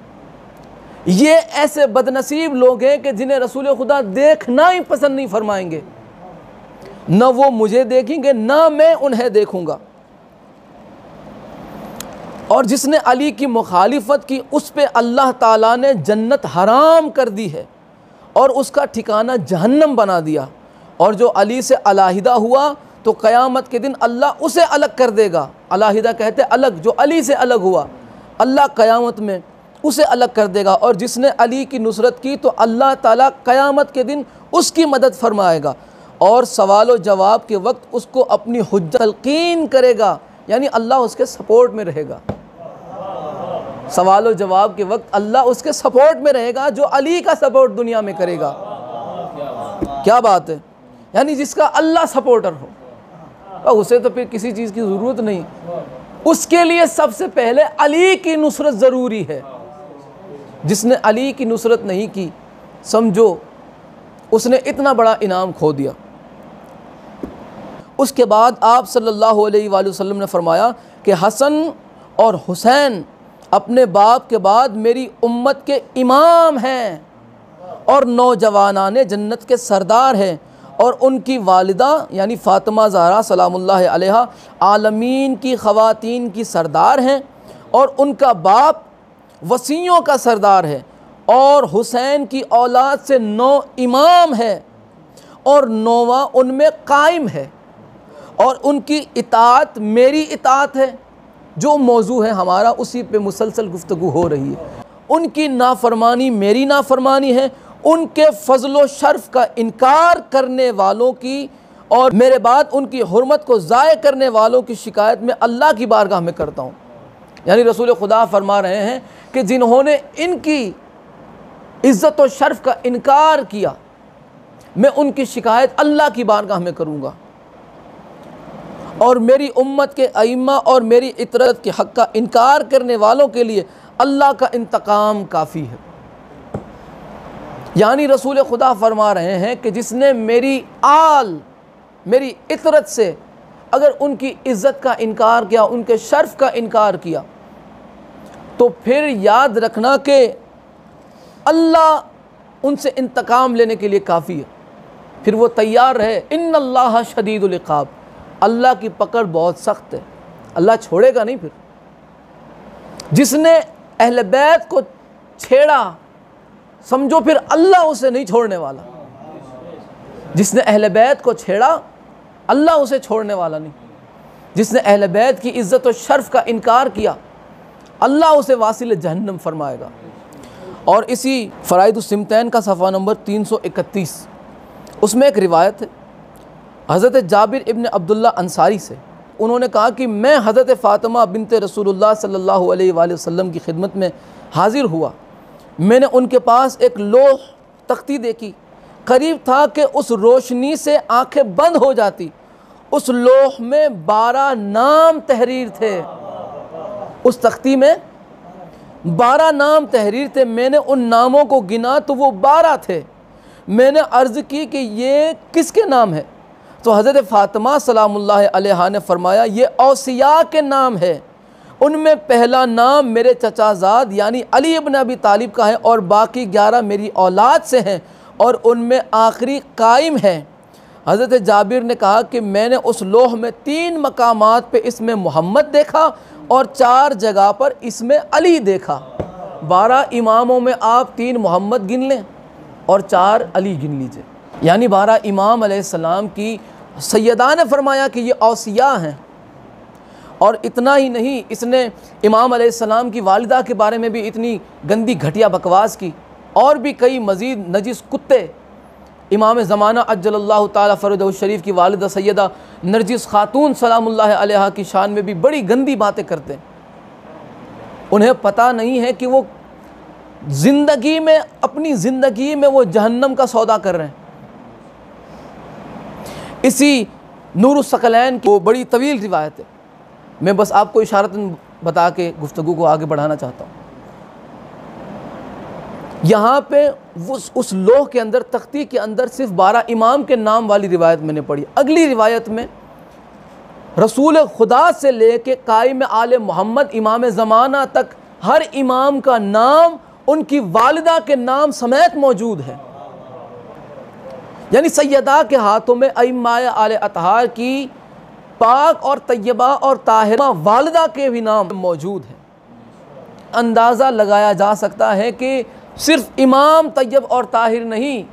ये ऐसे बदनसीब लोग हैं कि जिन्हें रसूल खुदा देखना ही पसंद नहीं फरमाएंगे, न वो मुझे देखेंगे न मैं उन्हें देखूँगा। और जिसने अली की मुखालिफत की उस पे अल्लाह ताला ने जन्नत हराम कर दी है और उसका ठिकाना जहन्नम बना दिया। और जो अली से अलहिदा हुआ तो क़यामत के दिन अल्लाह उसे अलग कर देगा। अलहिदा कहते अलग, जो अली से अलग हुआ अल्लाह क़यामत में उसे अलग कर देगा। और जिसने अली की नुसरत की तो अल्लाह ताला क़यामत के दिन उसकी मदद फरमाएगा और सवाल व जवाब के वक्त उसको अपनी हुज्जत तलकीन करेगा, यानी अल्लाह उसके सपोर्ट में रहेगा। सवाल व जवाब के वक्त अल्लाह उसके सपोर्ट में रहेगा, जो अली का सपोर्ट दुनिया में करेगा। क्या बात है, यानी जिसका अल्लाह सपोर्टर हो और उसे तो फिर किसी चीज़ की ज़रूरत नहीं, उसके लिए सबसे पहले अली की नुसरत ज़रूरी है। जिसने अली की नुसरत नहीं की समझो उसने इतना बड़ा इनाम खो दिया। उसके बाद आप सल्लल्लाहु अलैहि वसल्लम ने फरमाया कि हसन और हुसैन अपने बाप के बाद मेरी उम्मत के इमाम हैं और नौजवानाने जन्नत के सरदार हैं और उनकी वालिदा यानी फ़ातिमा ज़हरा सलामुल्लाह अलैहा आलमीन की ख़वातीन की सरदार हैं और उनका बाप वसीयों का सरदार है और हुसैन की औलाद से 9 इमाम है और 9वां उनमें कायम है और उनकी इताअत मेरी इताअत है। जो मौजू है हमारा उसी पे मुसलसल गुफ्तगू हो रही है। उनकी नाफरमानी मेरी नाफरमानी है, उनके फ़ज़्ल व शर्फ़ का इनकार करने वालों की और मेरे बाद उनकी हुर्मत को ज़ाय करने वालों की शिकायत में अल्लाह की बारगाह में करता हूँ। यानी रसूल खुदा फरमा रहे हैं कि जिन्होंने इनकी इज़्ज़त व शर्फ़ का इनकार किया मैं उनकी शिकायत अल्लाह की बारगाह में करूँगा और मेरी उम्मत के अइम्मा और मेरी इतरत के हक़ का इनकार करने वालों के लिए अल्लाह का इंतकाम काफ़ी है। यानी रसूल खुदा फरमा रहे हैं कि जिसने मेरी आल मेरी इतरत से अगर उनकी इज़्ज़त का इनकार किया, उनके शर्फ़ का इनकार किया, तो फिर याद रखना कि अल्लाह उनसे इंतकाम लेने के लिए काफ़ी है। फिर वो तैयार रहे। इन्नल्लाह शदीदुल इक़ाब, अल्लाह की पकड़ बहुत सख्त है, अल्लाह छोड़ेगा नहीं। फिर जिसने अहले बैत को छेड़ा समझो फिर अल्लाह उसे नहीं छोड़ने वाला। जिसने अहले बैत को छेड़ा अल्लाह उसे छोड़ने वाला नहीं। जिसने अहले बैत की इज़्ज़त और शर्फ़ का इनकार किया अल्लाह उसे वासिल जहन्नम फरमाएगा। और इसी फ़राइदुस सिमतैन का सफ़ा नंबर 331 उसमें एक रिवायत है, हज़रत जाबिर इब्न अब्दुल्ला अंसारी से, उन्होंने कहा कि मैं हज़रत फ़ातिमा बिनते रसूलुल्लाह सल्लल्लाहु अलैहि वसल्लम की खिदमत में हाज़िर हुआ। मैंने उनके पास एक लोह तख्ती देखी, करीब था कि उस रोशनी से आंखें बंद हो जाती। उस लोह में 12 नाम तहरीर थे, उस तख्ती में 12 नाम तहरीर थे। मैंने उन नामों को गिना तो वो 12 थे। मैंने अर्ज़ की कि ये किसके नाम है? तो हज़रत फ़ातिमा सलामुल्लाह अलैहा ने फरमाया ये औसिया के नाम है। उनमें पहला नाम मेरे चचाज़ाद यानी अली इब्न अबी तालिब का है और बाकी 11 मेरी औलाद से हैं और उनमें आखिरी कायम है। हज़रत जाबिर ने कहा कि मैंने उस लोह में 3 मकामात पे इसमें मोहम्मद देखा और 4 जगह पर इसमें अली देखा। 12 इमामों में आप 3 मोहम्मद गिन लें और 4 अली गिन लीजिए, यानी 12 इमाम अलैहिस्सलाम की सैयदा ने फरमाया कि ये औसिया हैं। और इतना ही नहीं, इसने इमाम अलैहिस्सलाम की वालिदा के बारे में भी इतनी गंदी घटिया बकवास की और भी कई मज़ीद नजिस कुत्ते। इमाम ज़माना अज्जलल्लाहु ताला फ़रजहु शरीफ की वालिदा सैयदा नरजिस खातून सलामुल्लाह अलैहा की शान में भी बड़ी गंदी बातें करते हैं। उन्हें पता नहीं है कि वो ज़िंदगी में, अपनी ज़िंदगी में वो जहन्नम का सौदा कर रहे हैं। इसी नूरुस सकलैन की वो बड़ी तवील रिवायत है, मैं बस आपको इशारतन बता के गुफ्तगू को आगे बढ़ाना चाहता हूँ। यहाँ पे उस लोह के अंदर, तख्ती के अंदर सिर्फ 12 इमाम के नाम वाली रिवायत मैंने पढ़ी। अगली रिवायत में रसूल खुदा से लेके कायम आले मोहम्मद इमाम ज़माना तक हर इमाम का नाम उनकी वालिदा के नाम समेत मौजूद है। यानी सैयदा के हाथों में अइम्माए आले अतहार की पाक और तय्यबा और ताहिरा वालिदा के भी नाम मौजूद हैं। अंदाज़ा लगाया जा सकता है कि सिर्फ इमाम तय्यब और ताहिर नहीं,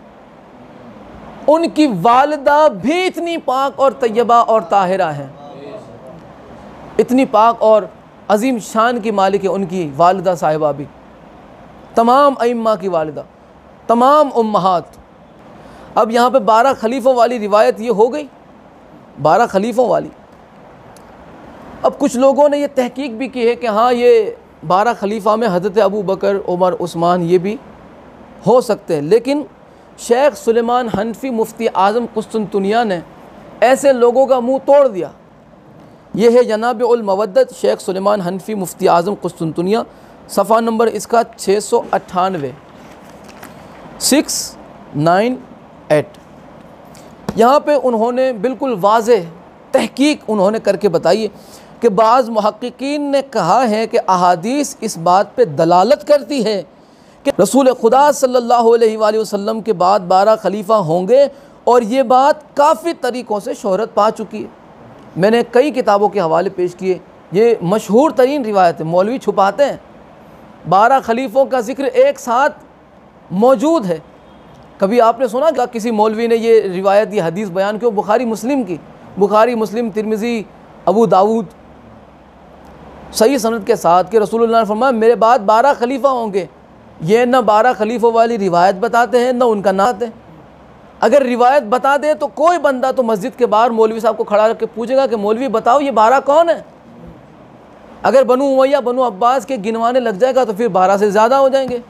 उनकी वालिदा भी इतनी पाक और तय्यबा और ताहिरा हैं। इतनी पाक और अजीम शान की मालिक है उनकी वालिदा साहिबा भी, तमाम अइम्मा की वालिदा, तमाम उम्महात। अब यहाँ पे 12 खलीफों वाली रिवायत ये हो गई, 12 खलीफों वाली। अब कुछ लोगों ने ये तहकीक भी की है कि हाँ, ये 12 खलीफा में हज़रत अबू बकर, उमर, उस्मान ये भी हो सकते हैं। लेकिन शेख सुलेमान हनफी मुफ्ती आज़म कुस्तुनतुनिया ने ऐसे लोगों का मुंह तोड़ दिया। ये है जनाब उल मवद्दत शेख सुलेमान हनफी मुफ्ती आज़म कुस्तुनतुनिया, सफ़ा नंबर इसका 698, 698। यहाँ पे उन्होंने बिल्कुल वाज़ेह तहकीक उन्होंने करके बताई कि बाज़ मुहक्किकीन ने कहा है कि अहादीस इस बात पे दलालत करती है कि रसूल खुदा सल्लल्लाहु अलैहि वसल्लम के बाद 12 खलीफा होंगे और ये बात काफ़ी तरीक़ों से शोहरत पा चुकी है। मैंने कई किताबों के हवाले पेश किए, ये मशहूर तरीन रिवायत है। मौलवी छुपाते हैं, 12 खलीफों का ज़िक्र एक साथ मौजूद है। कभी आपने सुना कि किसी मौलवी ने ये रिवायत, ये हदीस बयान की बुखारी मुस्लिम की, बुखारी मुस्लिम तिरमिज़ी अबू दाऊद सही सनद के साथ कि रसूलुल्लाह ने फरमाया मेरे बाद 12 खलीफा होंगे। ये न 12 खलीफों वाली रिवायत बताते हैं, न उनका नात है। अगर रिवायत बता दे तो कोई बंदा तो मस्जिद के बाहर मौलवी साहब को खड़ा करके पूछेगा कि मौलवी बताओ ये 12 कौन है। अगर बनु उमैया, बनु अब्बास के गिनवाने लग जाएगा तो फिर 12 से ज़्यादा हो जाएंगे।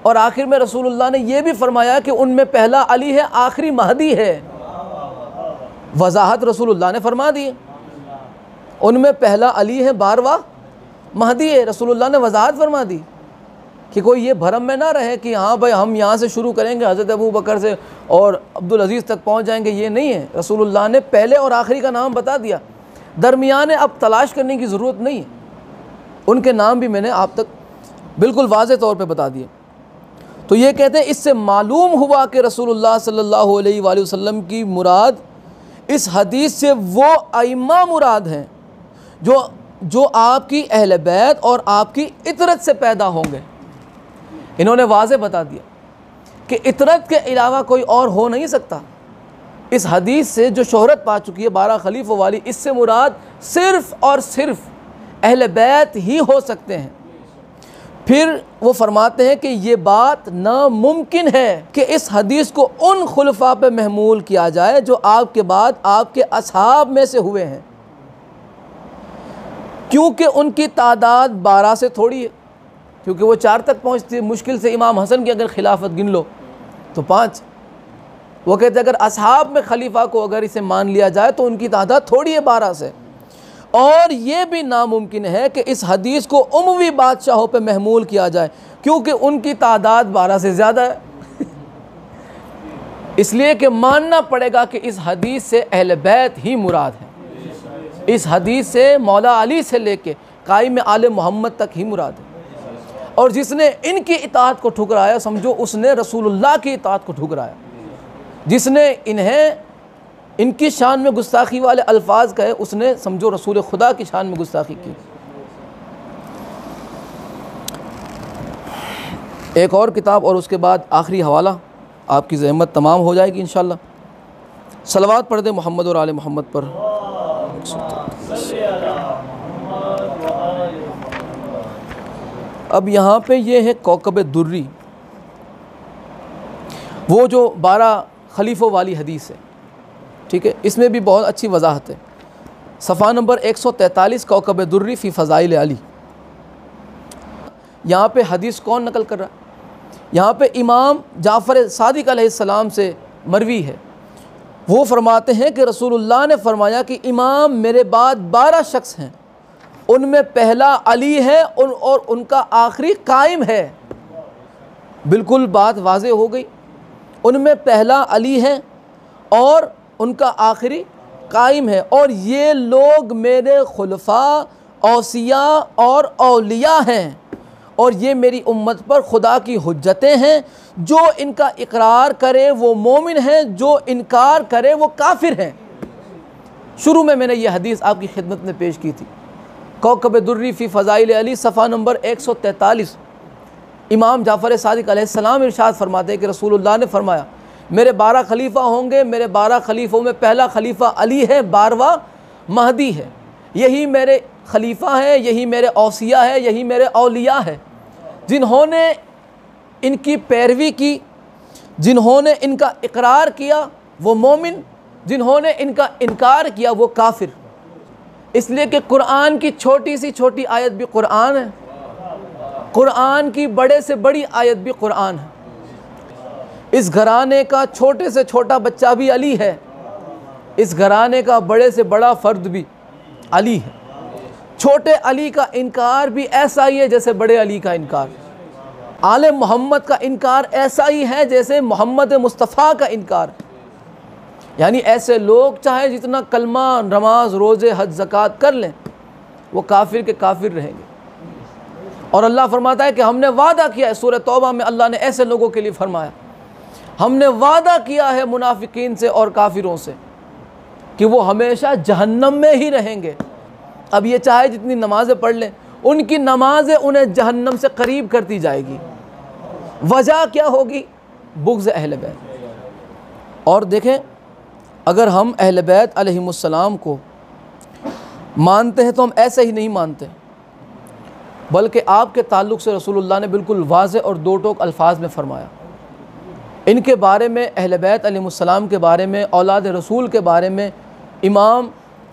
और आखिर में रसूलुल्लाह ने यह भी फरमाया कि उनमें पहला अली है, आखिरी महदी है। वजाहत रसूलुल्लाह ने फरमा दी, उनमें पहला अली है, 12वां महदी है। रसूलुल्लाह ने वजाहत फरमा दी कि कोई ये भरम में ना रहे कि हाँ भाई हम यहाँ से शुरू करेंगे हज़रत अबू बकर से और अब्दुल अज़ीज़ तक पहुँच जाएंगे, ये नहीं है। रसूलुल्लाह ने पहले और आखिरी का नाम बता दिया, दरमियाने अब तलाश करने की ज़रूरत नहीं है। उनके नाम भी मैंने आप तक बिल्कुल वाज़े तौर पे बता दिए। तो ये कहते हैं इससे मालूम हुआ कि रसूलुल्लाह सल्लल्लाहु अलैहि वसल्लम की मुराद इस हदीस से वो अइम्मा मुराद हैं जो आपकी अहले बैत और आपकी इतरत से पैदा होंगे। इन्होंने वाज़े बता दिया कि इतरत के अलावा कोई और हो नहीं सकता। इस हदीस से जो शोहरत पा चुकी है 12 खलीफों वाली, इससे मुराद सिर्फ़ और सिर्फ अहले बैत ही हो सकते हैं। फिर वो फरमाते हैं कि ये बात नामुमकिन है कि इस हदीस को उन खुलफा पे महमूल किया जाए जो आपके बाद आपके असहाब में से हुए हैं, क्योंकि उनकी तादाद 12 से थोड़ी है, क्योंकि वो 4 तक पहुँचती है। मुश्किल से इमाम हसन की अगर खिलाफत गिन लो तो 5। वो कहते हैं अगर असहाब में खलीफा को अगर इसे मान लिया जाए तो उनकी तादाद थोड़ी है 12 से। और ये भी नामुमकिन है कि इस हदीस को उमवी बादशाहों पे महमूल किया जाए, क्योंकि उनकी तादाद 12 से ज़्यादा है। इसलिए कि मानना पड़ेगा कि इस हदीस से अहले बैत ही मुराद है। इस हदीस से मौला अली से लेके कायम आले मोहम्मद तक ही मुराद है। और जिसने इनकी इताअत को ठुकराया समझो उसने रसूलुल्लाह की इताअत को ठुकराया। जिसने इन्हें इनकी शान में गुस्ताखी वाले अल्फाज कहे उसने समझो रसूल खुदा की शान में गुस्ताखी की। एक और किताब और उसके बाद आखिरी हवाला, आपकी ज़हमत तमाम हो जाएगी इंशाअल्लाह। सलवात पढ़ दे मोहम्मद और आले मोहम्मद पर। अब यहाँ पे ये है कौकब दुर्री, वो जो 12 खलीफों वाली हदीस है, ठीक है। इसमें भी बहुत अच्छी वजाहत है। सफ़ा नंबर 143 कौकब दुर्री फ़ी फ़ज़ाइल अली। यहाँ पे हदीस कौन नकल कर रहा है? यहाँ पे इमाम जाफ़र सादिक अलैहिस्सलाम से मरवी है। वो फरमाते हैं कि रसूलुल्लाह ने फरमाया कि इमाम मेरे बाद 12 शख्स हैं, उनमें पहला अली है और उनका आखिरी कायम है। बिल्कुल बात वाज़ेह हो गई। उनमें पहला अली है और उनका आखिरी कायम है, और ये लोग मेरे खुलफा, औसिया और औलिया हैं, और ये उम्मत उम्मत पर खुदा की हुज्जतें हैं। जो इनका इकरार करे वो मोमिन हैं, जो इनकार करे वो काफिर हैं। शुरू में मैंने ये हदीस आपकी खिदमत में पेश की थी। कौकब दुर्री फ़ी फ़ज़ाइल अली सफ़ा नंबर 143। इमाम जाफ़र सादिक अलैहिस्सलाम इरशाद फरमाते हैं कि रसूलुल्लाह ने फरमाया मेरे 12 खलीफा होंगे, मेरे 12 खलीफों में पहला खलीफा अली है, 12वां महदी है। यही मेरे खलीफा है, यही मेरे औसिया है, यही मेरे औलिया है। जिन्होंने इनकी पैरवी की, जिन्होंने इनका इकरार किया वो मोमिन, जिन्होंने इनका इनकार किया वो काफिर। इसलिए कि कुरान की छोटी सी छोटी आयत भी कुरान है, कुरान की बड़े से बड़ी आयत भी कुरान है। इस घराने का छोटे से छोटा बच्चा भी अली है, इस घराने का बड़े से बड़ा फ़र्द भी अली है। छोटे अली का इनकार भी ऐसा ही है जैसे बड़े अली का इनकार। आले मोहम्मद का इनकार ऐसा ही है जैसे मोहम्मद मुस्तफ़ा का इनकार। यानी ऐसे लोग चाहे जितना कलमा, नमाज, रोज़े, हज, ज़कात कर लें, वो काफिर के काफिर रहेंगे। और अल्लाह फरमाता है कि हमने वादा किया है, सूरह तौबा में अल्लाह ने ऐसे लोगों के लिए फरमाया, हमने वादा किया है मुनाफिकीन से और काफिरों से कि वो हमेशा जहन्नम में ही रहेंगे। अब ये चाहे जितनी नमाज़ें पढ़ लें, उनकी नमाज़ें उन्हें जहन्नम से करीब करती जाएगी। वजह क्या होगी? बुग़्ज़ अहले बैत। और देखें, अगर हम अहले बैत अलैहिमुस्सलाम को मानते हैं तो हम ऐसे ही नहीं मानते, बल्कि आपके ताल्लुक़ से रसूलुल्लाह ने बिल्कुल वाज़े और दो टोक अल्फाज में फ़रमाया। इनके बारे में, अहले बैत अलैहिमुस्सलाम के बारे में, औलाद रसूल के बारे में, इमाम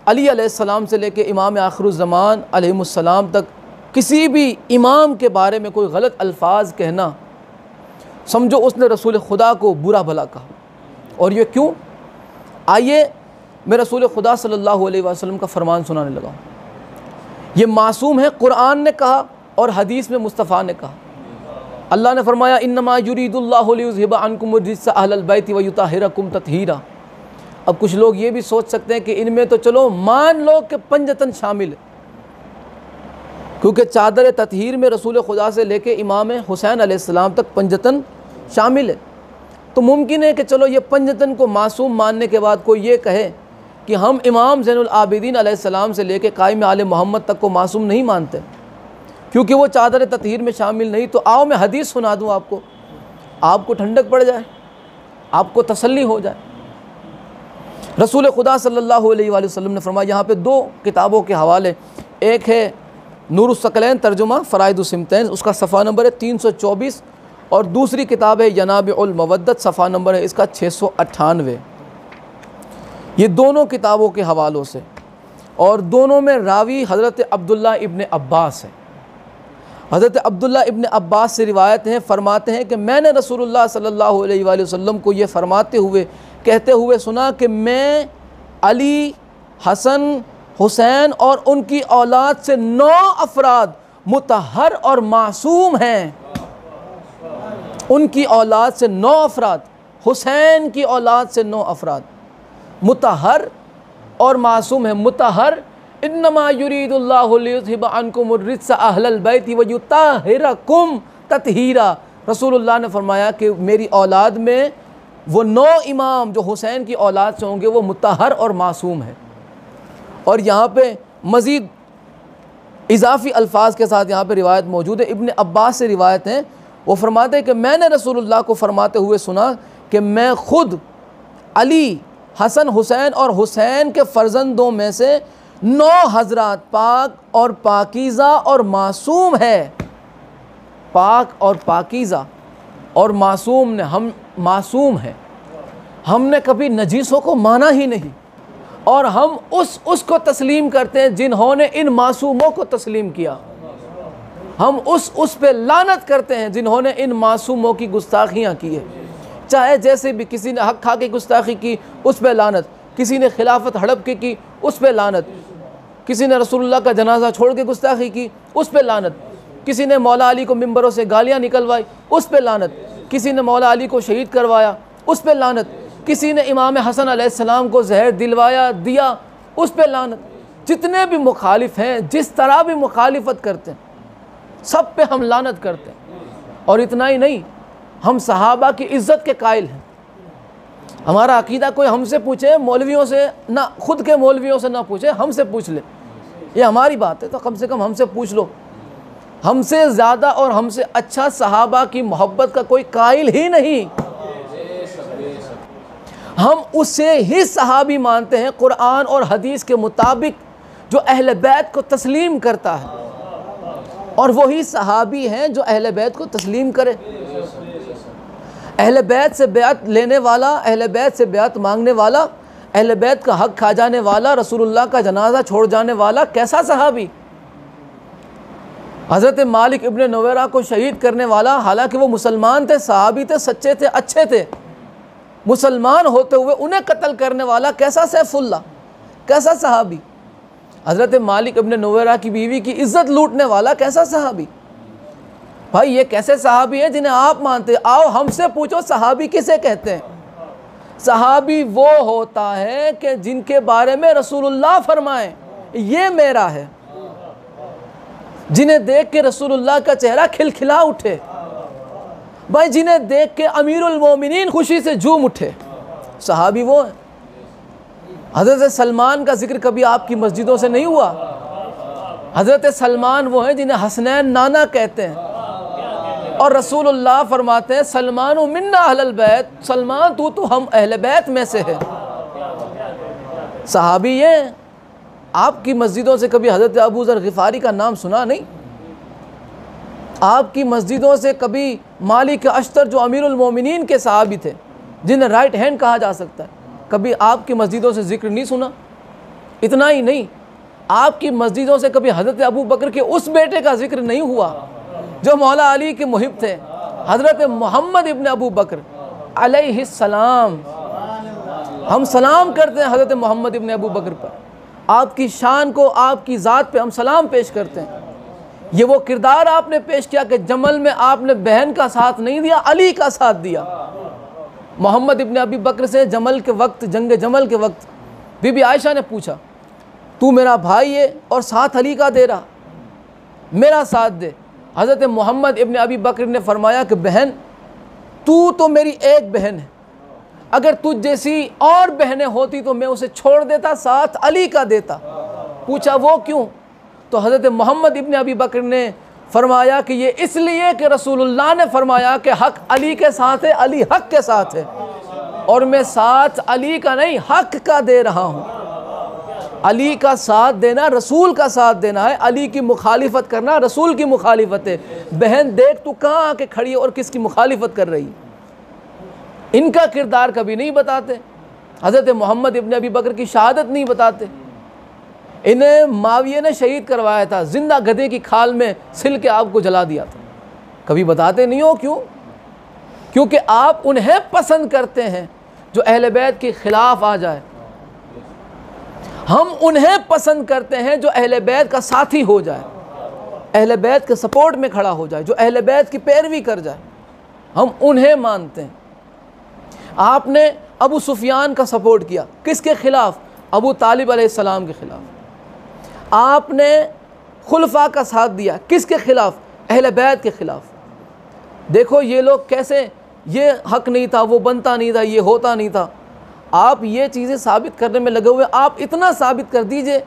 अली अलैहिस्सलाम से लेके इमाम आखिरुज़्ज़मान अलैहिमुस्सलाम तक किसी भी इमाम के बारे में कोई गलत अल्फाज कहना, समझो उसने रसूल खुदा को बुरा भला कहा। और ये क्यों? आइए मैं रसूल खुदा सल्लल्लाहु अलैहि वसल्लम का फरमान सुनाने लगा। ये मासूम है, कुरान ने कहा और हदीस में मुस्तफ़ा ने कहा। अल्लाह ने फरमाया इन्नमा युरीदुल्लाहु लियुज़हिबा अन्कुम रिज्सा अहलल बैति व युताहिरकुम तत्हीरा। अब कुछ लोग ये भी सोच सकते हैं कि इनमें तो चलो मान लो कि पंजतन शामिल है, क्योंकि चादर तत्हीर में रसूल खुदा से लेके इमाम हुसैन अलैहिस्सलाम तक पंजतन शामिल है। तो मुमकिन है कि चलो ये पंजतन को मासूम मानने के बाद कोई ये कहे कि हम इमाम ज़ैनुल आबिदीन अलैहिस्सलाम से लेके कायम आले मोहम्मद तक को मासूम नहीं मानते, क्योंकि वो चादर तत्हीर में शामिल नहीं। तो आओ मैं हदीस सुना दूँ आपको ठंडक पड़ जाए, आपको तसल्ली हो जाए। रसूल खुदा सल्लल्लाहु अलैहि वसल्लम ने फरमाया, यहाँ पे दो किताबों के हवाले, एक है नूरुस्सक़लैन तर्जुमा फ़राइदुस्सिमतैन, उसका सफ़ा नंबर है 324, और दूसरी किताब है यनाबिउल मवद्दत, सफ़ा नंबर है इसका 698। ये दोनों किताबों के हवालों से, और दोनों में रावी हज़रत अब्दुल्ला इब्न अब्बास है। हज़रत अब्दुल्ला इब्न अब्बास से रिवायत हैं, फरमाते हैं कि मैंने रसूलुल्लाह सल्लल्लाहु अलैहि वसल्लम को ये फरमाते हुए कहते हुए सुना कि मैं अली, हसन, हुसैन और उनकी औलाद से 9 अफराद मुतहर और मासूम हैं। उनकी औलाद से 9 अफराद, हुसैन की औलाद से 9 अफराद मुतहर और मासूम है। मुतहर इन्नमा युरीदुल्लाहु लियुज़हिबा अन्कुमुर रिज्सा अहलल बैति व युताहिरकुम तत्हीरा। रसूलुल्लाह ने फरमाया कि मेरी औलाद में वो 9 इमाम जो हुसैन की औलाद से होंगे वो मुतहर और मासूम है। और यहाँ पे मज़ीद इजाफ़ी अल्फाज के साथ यहाँ पे रिवायत मौजूद है। इब्न अब्बास से रिवायत हैं, वो फरमाते हैं कि मैंने रसूलुल्लाह को फरमाते हुए सुना कि मैं ख़ुद अली, हसन, हुसैन और हुसैन के फ़र्जंदों में से 9 हज़रात पाक और पाकीज़ा और मासूम है। पाक और पाकीज़ा और मासूम ने, हम मासूम हैं, हमने कभी नजीसों को माना ही नहीं, और हम उसको तस्लीम करते हैं जिन्होंने इन मासूमों को तस्लीम किया। हम उस पे लानत करते हैं जिन्होंने इन मासूमों की गुस्ताखियाँ की है। चाहे जैसे भी, किसी ने हक खा के गुस्ताखी की उस पे लानत, किसी ने खिलाफत हड़प के की उस पे लानत, किसी ने रसूलुल्लाह का जनाजा छोड़ के गुस्ताखी की उस पे लानत, किसी ने मौला अली को मिंबरों से गालियाँ निकलवाई उस पे लानत, किसी ने मौला अली को शहीद करवाया उस पे लानत, किसी ने इमाम हसन अलैहिस्सलाम को जहर दिलवाया दिया उस पे लानत। जितने भी मुखालिफ हैं, जिस तरह भी मुखालिफत करते हैं, सब पे हम लानत करते हैं। और इतना ही नहीं, हम सहाबा की इज़्ज़त के कायल हैं। हमारा अकीदा कोई हमसे पूछे, मौलवियों से ना, खुद के मौलवियों से ना पूछे, हमसे पूछ ले, ये हमारी बात है तो कम से कम हमसे पूछ लो। हमसे ज़्यादा और हमसे अच्छा सहाबा की मोहब्बत का कोई कायल ही नहीं। हम उसे ही सहाबी मानते हैं कुरान और हदीस के मुताबिक जो अहले बैत को तस्लीम करता है, और वही सहाबी हैं जो अहले बैत को तस्लीम करे। अहले बैत से बैत लेने वाला, अहले बैत से बैत मांगने वाला, अहले बैत का हक खा जाने वाला, रसूलुल्लाह का जनाजा छोड़ जाने वाला कैसा सहाबी। हज़रत मालिक इब्न नवेरा को शहीद करने वाला, हालांकि वो मुसलमान थे, सहाबी थे, सच्चे थे, अच्छे थे, मुसलमान होते हुए उन्हें कत्ल करने वाला कैसा सैफुल्लाह, कैसा सहाबी। हज़रत मालिक इब्न नवेरा की बीवी की इज़्ज़त लूटने वाला कैसा सहाबी। भाई ये कैसे सहाबी हैं जिन्हें आप मानते हैं? आओ हमसे पूछो सहाबी किसे कहते हैं। सहाबी वो होता है कि जिनके बारे में रसूलुल्लाह फरमाएं ये मेरा है, जिन्हें देख के रसूलुल्लाह का चेहरा खिलखिला उठे, भाई जिन्हें देख के अमीरुल मोमिनीन खुशी से झूम उठे, सहाबी वो है। हज़रत सलमान का जिक्र कभी आपकी मस्जिदों से नहीं हुआ। हज़रत सलमान वो हैं जिन्हें हसनैन नाना कहते हैं, और रसूलुल्लाह फरमाते हैं सलमान मिन्ना अहलल बैत, सलमान तू तो हम अहले बैत में से है। सहाबी ये। आपकी मस्जिदों से कभी हज़रत अबू ज़र ग़िफ़ारी का नाम सुना नहीं? आपकी मस्जिदों से कभी मालिक अश्तर जो अमीरुल मोमिनीन के सहाबी थे, जिन्हें राइट हैंड कहा जा सकता है, कभी आपकी मस्जिदों से जिक्र नहीं सुना? इतना ही नहीं, आपकी मस्जिदों से कभी हज़रत अबू बकर के उस बेटे का जिक्र नहीं हुआ जो मौला अली के मुहिब थे, हज़रत मोहम्मद इब्न अबू बकर अलैहिस्सलाम। हम सलाम करते हैं हज़रत मोहम्मद इब्न अबू बकर पर, आपकी शान को, आपकी ज़ात पे हम सलाम पेश करते हैं। ये वो किरदार आपने पेश किया कि जमल में आपने बहन का साथ नहीं दिया, अली का साथ दिया। मोहम्मद इब्न अबी बकर से जमल के वक्त, जंग जमल के वक्त बीबी आयशा ने पूछा, तू मेरा भाई है और साथ अली का दे रहा, मेरा साथ दे। हज़रत मोहम्मद इब्न अबी बकर ने फरमाया कि बहन तू तो मेरी एक बहन है, अगर तुझ जैसी और बहनें होती तो मैं उसे छोड़ देता, साथ अली का देता। पूछा वो क्यों? तो हज़रत मोहम्मद इब्न अबी बकर ने फरमाया कि ये इसलिए कि रसूलुल्लाह ने फरमाया कि हक़ अली के साथ है, अली हक़ के साथ है, और मैं साथ अली का नहीं हक़ का दे रहा हूँ। अली का साथ देना रसूल का साथ देना है, अली की मुखालिफत करना रसूल की मुखालिफत है। बहन देख तू कहाँ आके खड़ी है और किसकी मुखालिफत कर रही है। इनका किरदार कभी नहीं बताते, हज़रत मोहम्मद इब्न अबी बकर की शहादत नहीं बताते। इन्हें माविया ने शहीद करवाया था, जिंदा गधे की खाल में सिल के आपको जला दिया था, कभी बताते नहीं हो। क्यों? क्योंकि आप उन्हें पसंद करते हैं जो अहले बैत के खिलाफ आ जाए। हम उन्हें पसंद करते हैं जो अहले बैत का साथी हो जाए, अहले बैत के सपोर्ट में खड़ा हो जाए, जो अहले बैत की पैरवी कर जाए, हम उन्हें मानते हैं। आपने अबू सुफियान का सपोर्ट किया, किसके खिलाफ? अबू तालिब अलैहिस्सलाम के खिलाफ। आपने खुलफा का साथ दिया, किसके खिलाफ? अहले बैत के खिलाफ। देखो ये लोग कैसे, ये हक नहीं था, वो बनता नहीं था, ये होता नहीं था। आप ये चीज़ें साबित करने में लगे हुए। आप इतना साबित कर दीजिए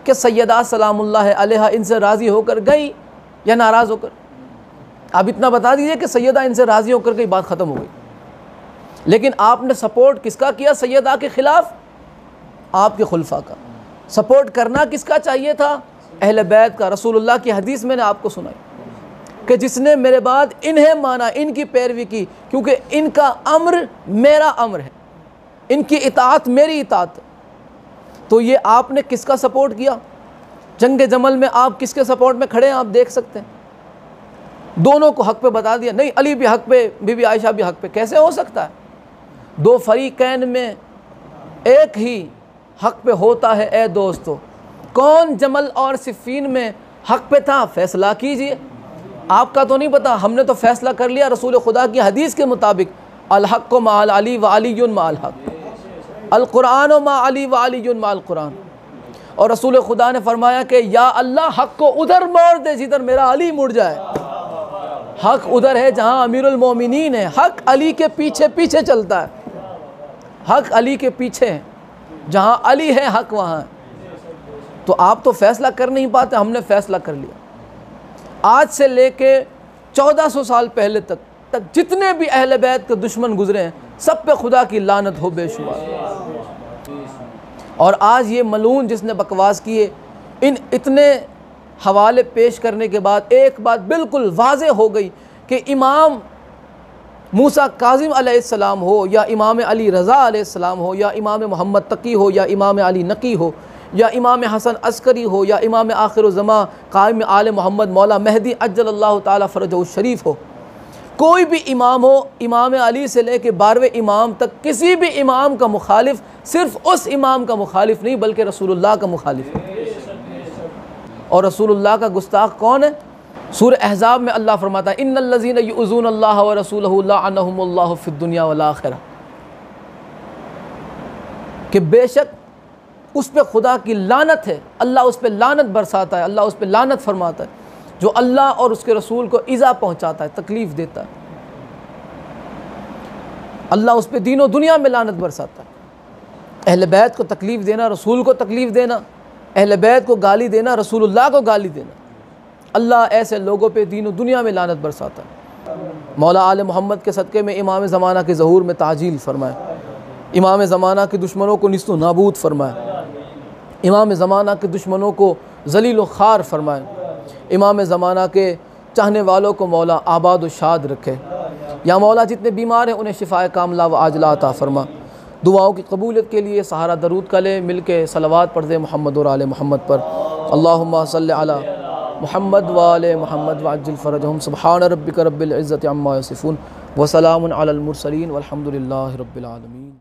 कि सैयदा सलामुल्लाह अलैहा इनसे राज़ी होकर गई या नाराज़ होकर। आप इतना बता दीजिए कि सैयदा इनसे राज़ी होकर गई, बात ख़त्म हो गई। लेकिन आपने सपोर्ट किसका किया? सैयदा के ख़िलाफ़, आपके खुलफा का। सपोर्ट करना किसका चाहिए था? अहले बैत का। रसूलुल्लाह की हदीस मैंने आपको सुनाई कि जिसने मेरे बाद इन्हें माना, इनकी पैरवी की, क्योंकि इनका अम्र मेरा अम्र है, इनकी इताअत मेरी इताअत। तो ये आपने किसका सपोर्ट किया? जंग जमल में आप किसके सपोर्ट में खड़े हैं? आप देख सकते हैं, दोनों को हक पे बता दिया। नहीं, अली भी हक पे, बीबी आयशा भी हक पे। कैसे हो सकता है? दो फरीकैन में एक ही हक पे होता है। ए दोस्तों, कौन जमल और सिफ़ीन में हक पे था? फैसला कीजिए। आपका तो नहीं पता, हमने तो फैसला कर लिया रसूल खुदा की हदीस के मुताबिक। अल हक़ मअल अली व अली मअल हक़, अल कुरान मा अली व अली मअल कुरान। और रसूल खुदा ने फरमाया कि या अल्लाह हक़ को उधर मोड़ दे जिधर मेरा अली मुड़ जाए। हक़ उधर है जहाँ अमीरुल मोमिनीन है, हक़ अली के पीछे पीछे चलता है, हक़ अली के पीछे है, जहाँ अली है हक़ वहाँ है। तो आप तो फैसला कर नहीं पाते, हमने फैसला कर लिया। आज से लेके 1400 साल पहले तक जितने भी अहले बैत के दुश्मन गुजरे हैं, सब पे खुदा की लानत हो बेशुमार। और आज ये मलून जिसने बकवास किए, इन इतने हवाले पेश करने के बाद एक बात बिल्कुल वाज़े हो गई कि इमाम मूसा काज़िम अलैहिस्सलाम हो, या इमाम अली रज़ा अलैहिस्सलाम हो, या इमाम मोहम्मद तकी हो, या इमाम अली नकी हो, या इमाम हसन अस्करी हो, या इमाम आखिर ज़मा कायम आले मोहम्मद मौला मेहदी अज्जलल्लाहु ताला फ़रजहु शरीफ हो, कोई भी इमाम हो, इमाम अली से लेके 12वें इमाम तक किसी भी इमाम का मुखालिफ सिर्फ उस इमाम का मुखालिफ नहीं बल्कि रसूलुल्लाह का मुखालिफ है। और रसूलुल्लाह का गुस्ताख कौन है? सूरह अहज़ाब में अल्लाह फरमाता है इन्नल्लज़ीना युज़ून अल्लाह व रसूलहु लअनहुमुल्लाहु फ़िद दुनिया वल आखिरह, कि बेशक उस पर खुदा की लानत है, अल्लाह उस पर लानत बरसाता है, अल्लाह उस पर लानत फरमाता है जो अल्लाह और उसके रसूल को इज़ा पहुँचाता है, तकलीफ़ देता है। अल्लाह उस पर दीनों दुनिया में लानत बरसाता है। अहले बैत को तकलीफ़ देना, रसूल को तकलीफ़ देना, अहले बैत को गाली देना, रसूलुल्लाह को गाली देना, अल्लाह ऐसे लोगों पे दीनों दुनिया में लानत बरसाता है। मौला आले मोहम्मद के सदक़े में इमाम ज़माना के ज़हूर में ताजील फरमाए, इमाम ज़माना के दुश्मनों को निस्तो नाबूद फरमाए, इमाम ज़माना के दुश्मनों को ज़लील व ख़ार फरमाए, इमाम ज़माना के चाहने वालों को मौला आबाद व शाद रखे। या मौला जितने बीमार हैं उन्हें शिफ़ाए कामला व आजला अता फरमा। दुआओं की कबूलियत के लिए सहारा दरूद का ले, मिल के सलवात पढ़ दे मोहम्मद और आले मोहम्मद पर। अल्लाहुम्मा सल्लि अला मुहम्मद व आले मोहम्मद व अज्जिल फ़रजहुम। सुब्हान रब्बिका रब्बिल इज़्ज़ति अम्मा यसिफ़ून व सलामुन अलल मुरसलीन वल्हम्दुलिल्लाहि रब्बिल आलमीन।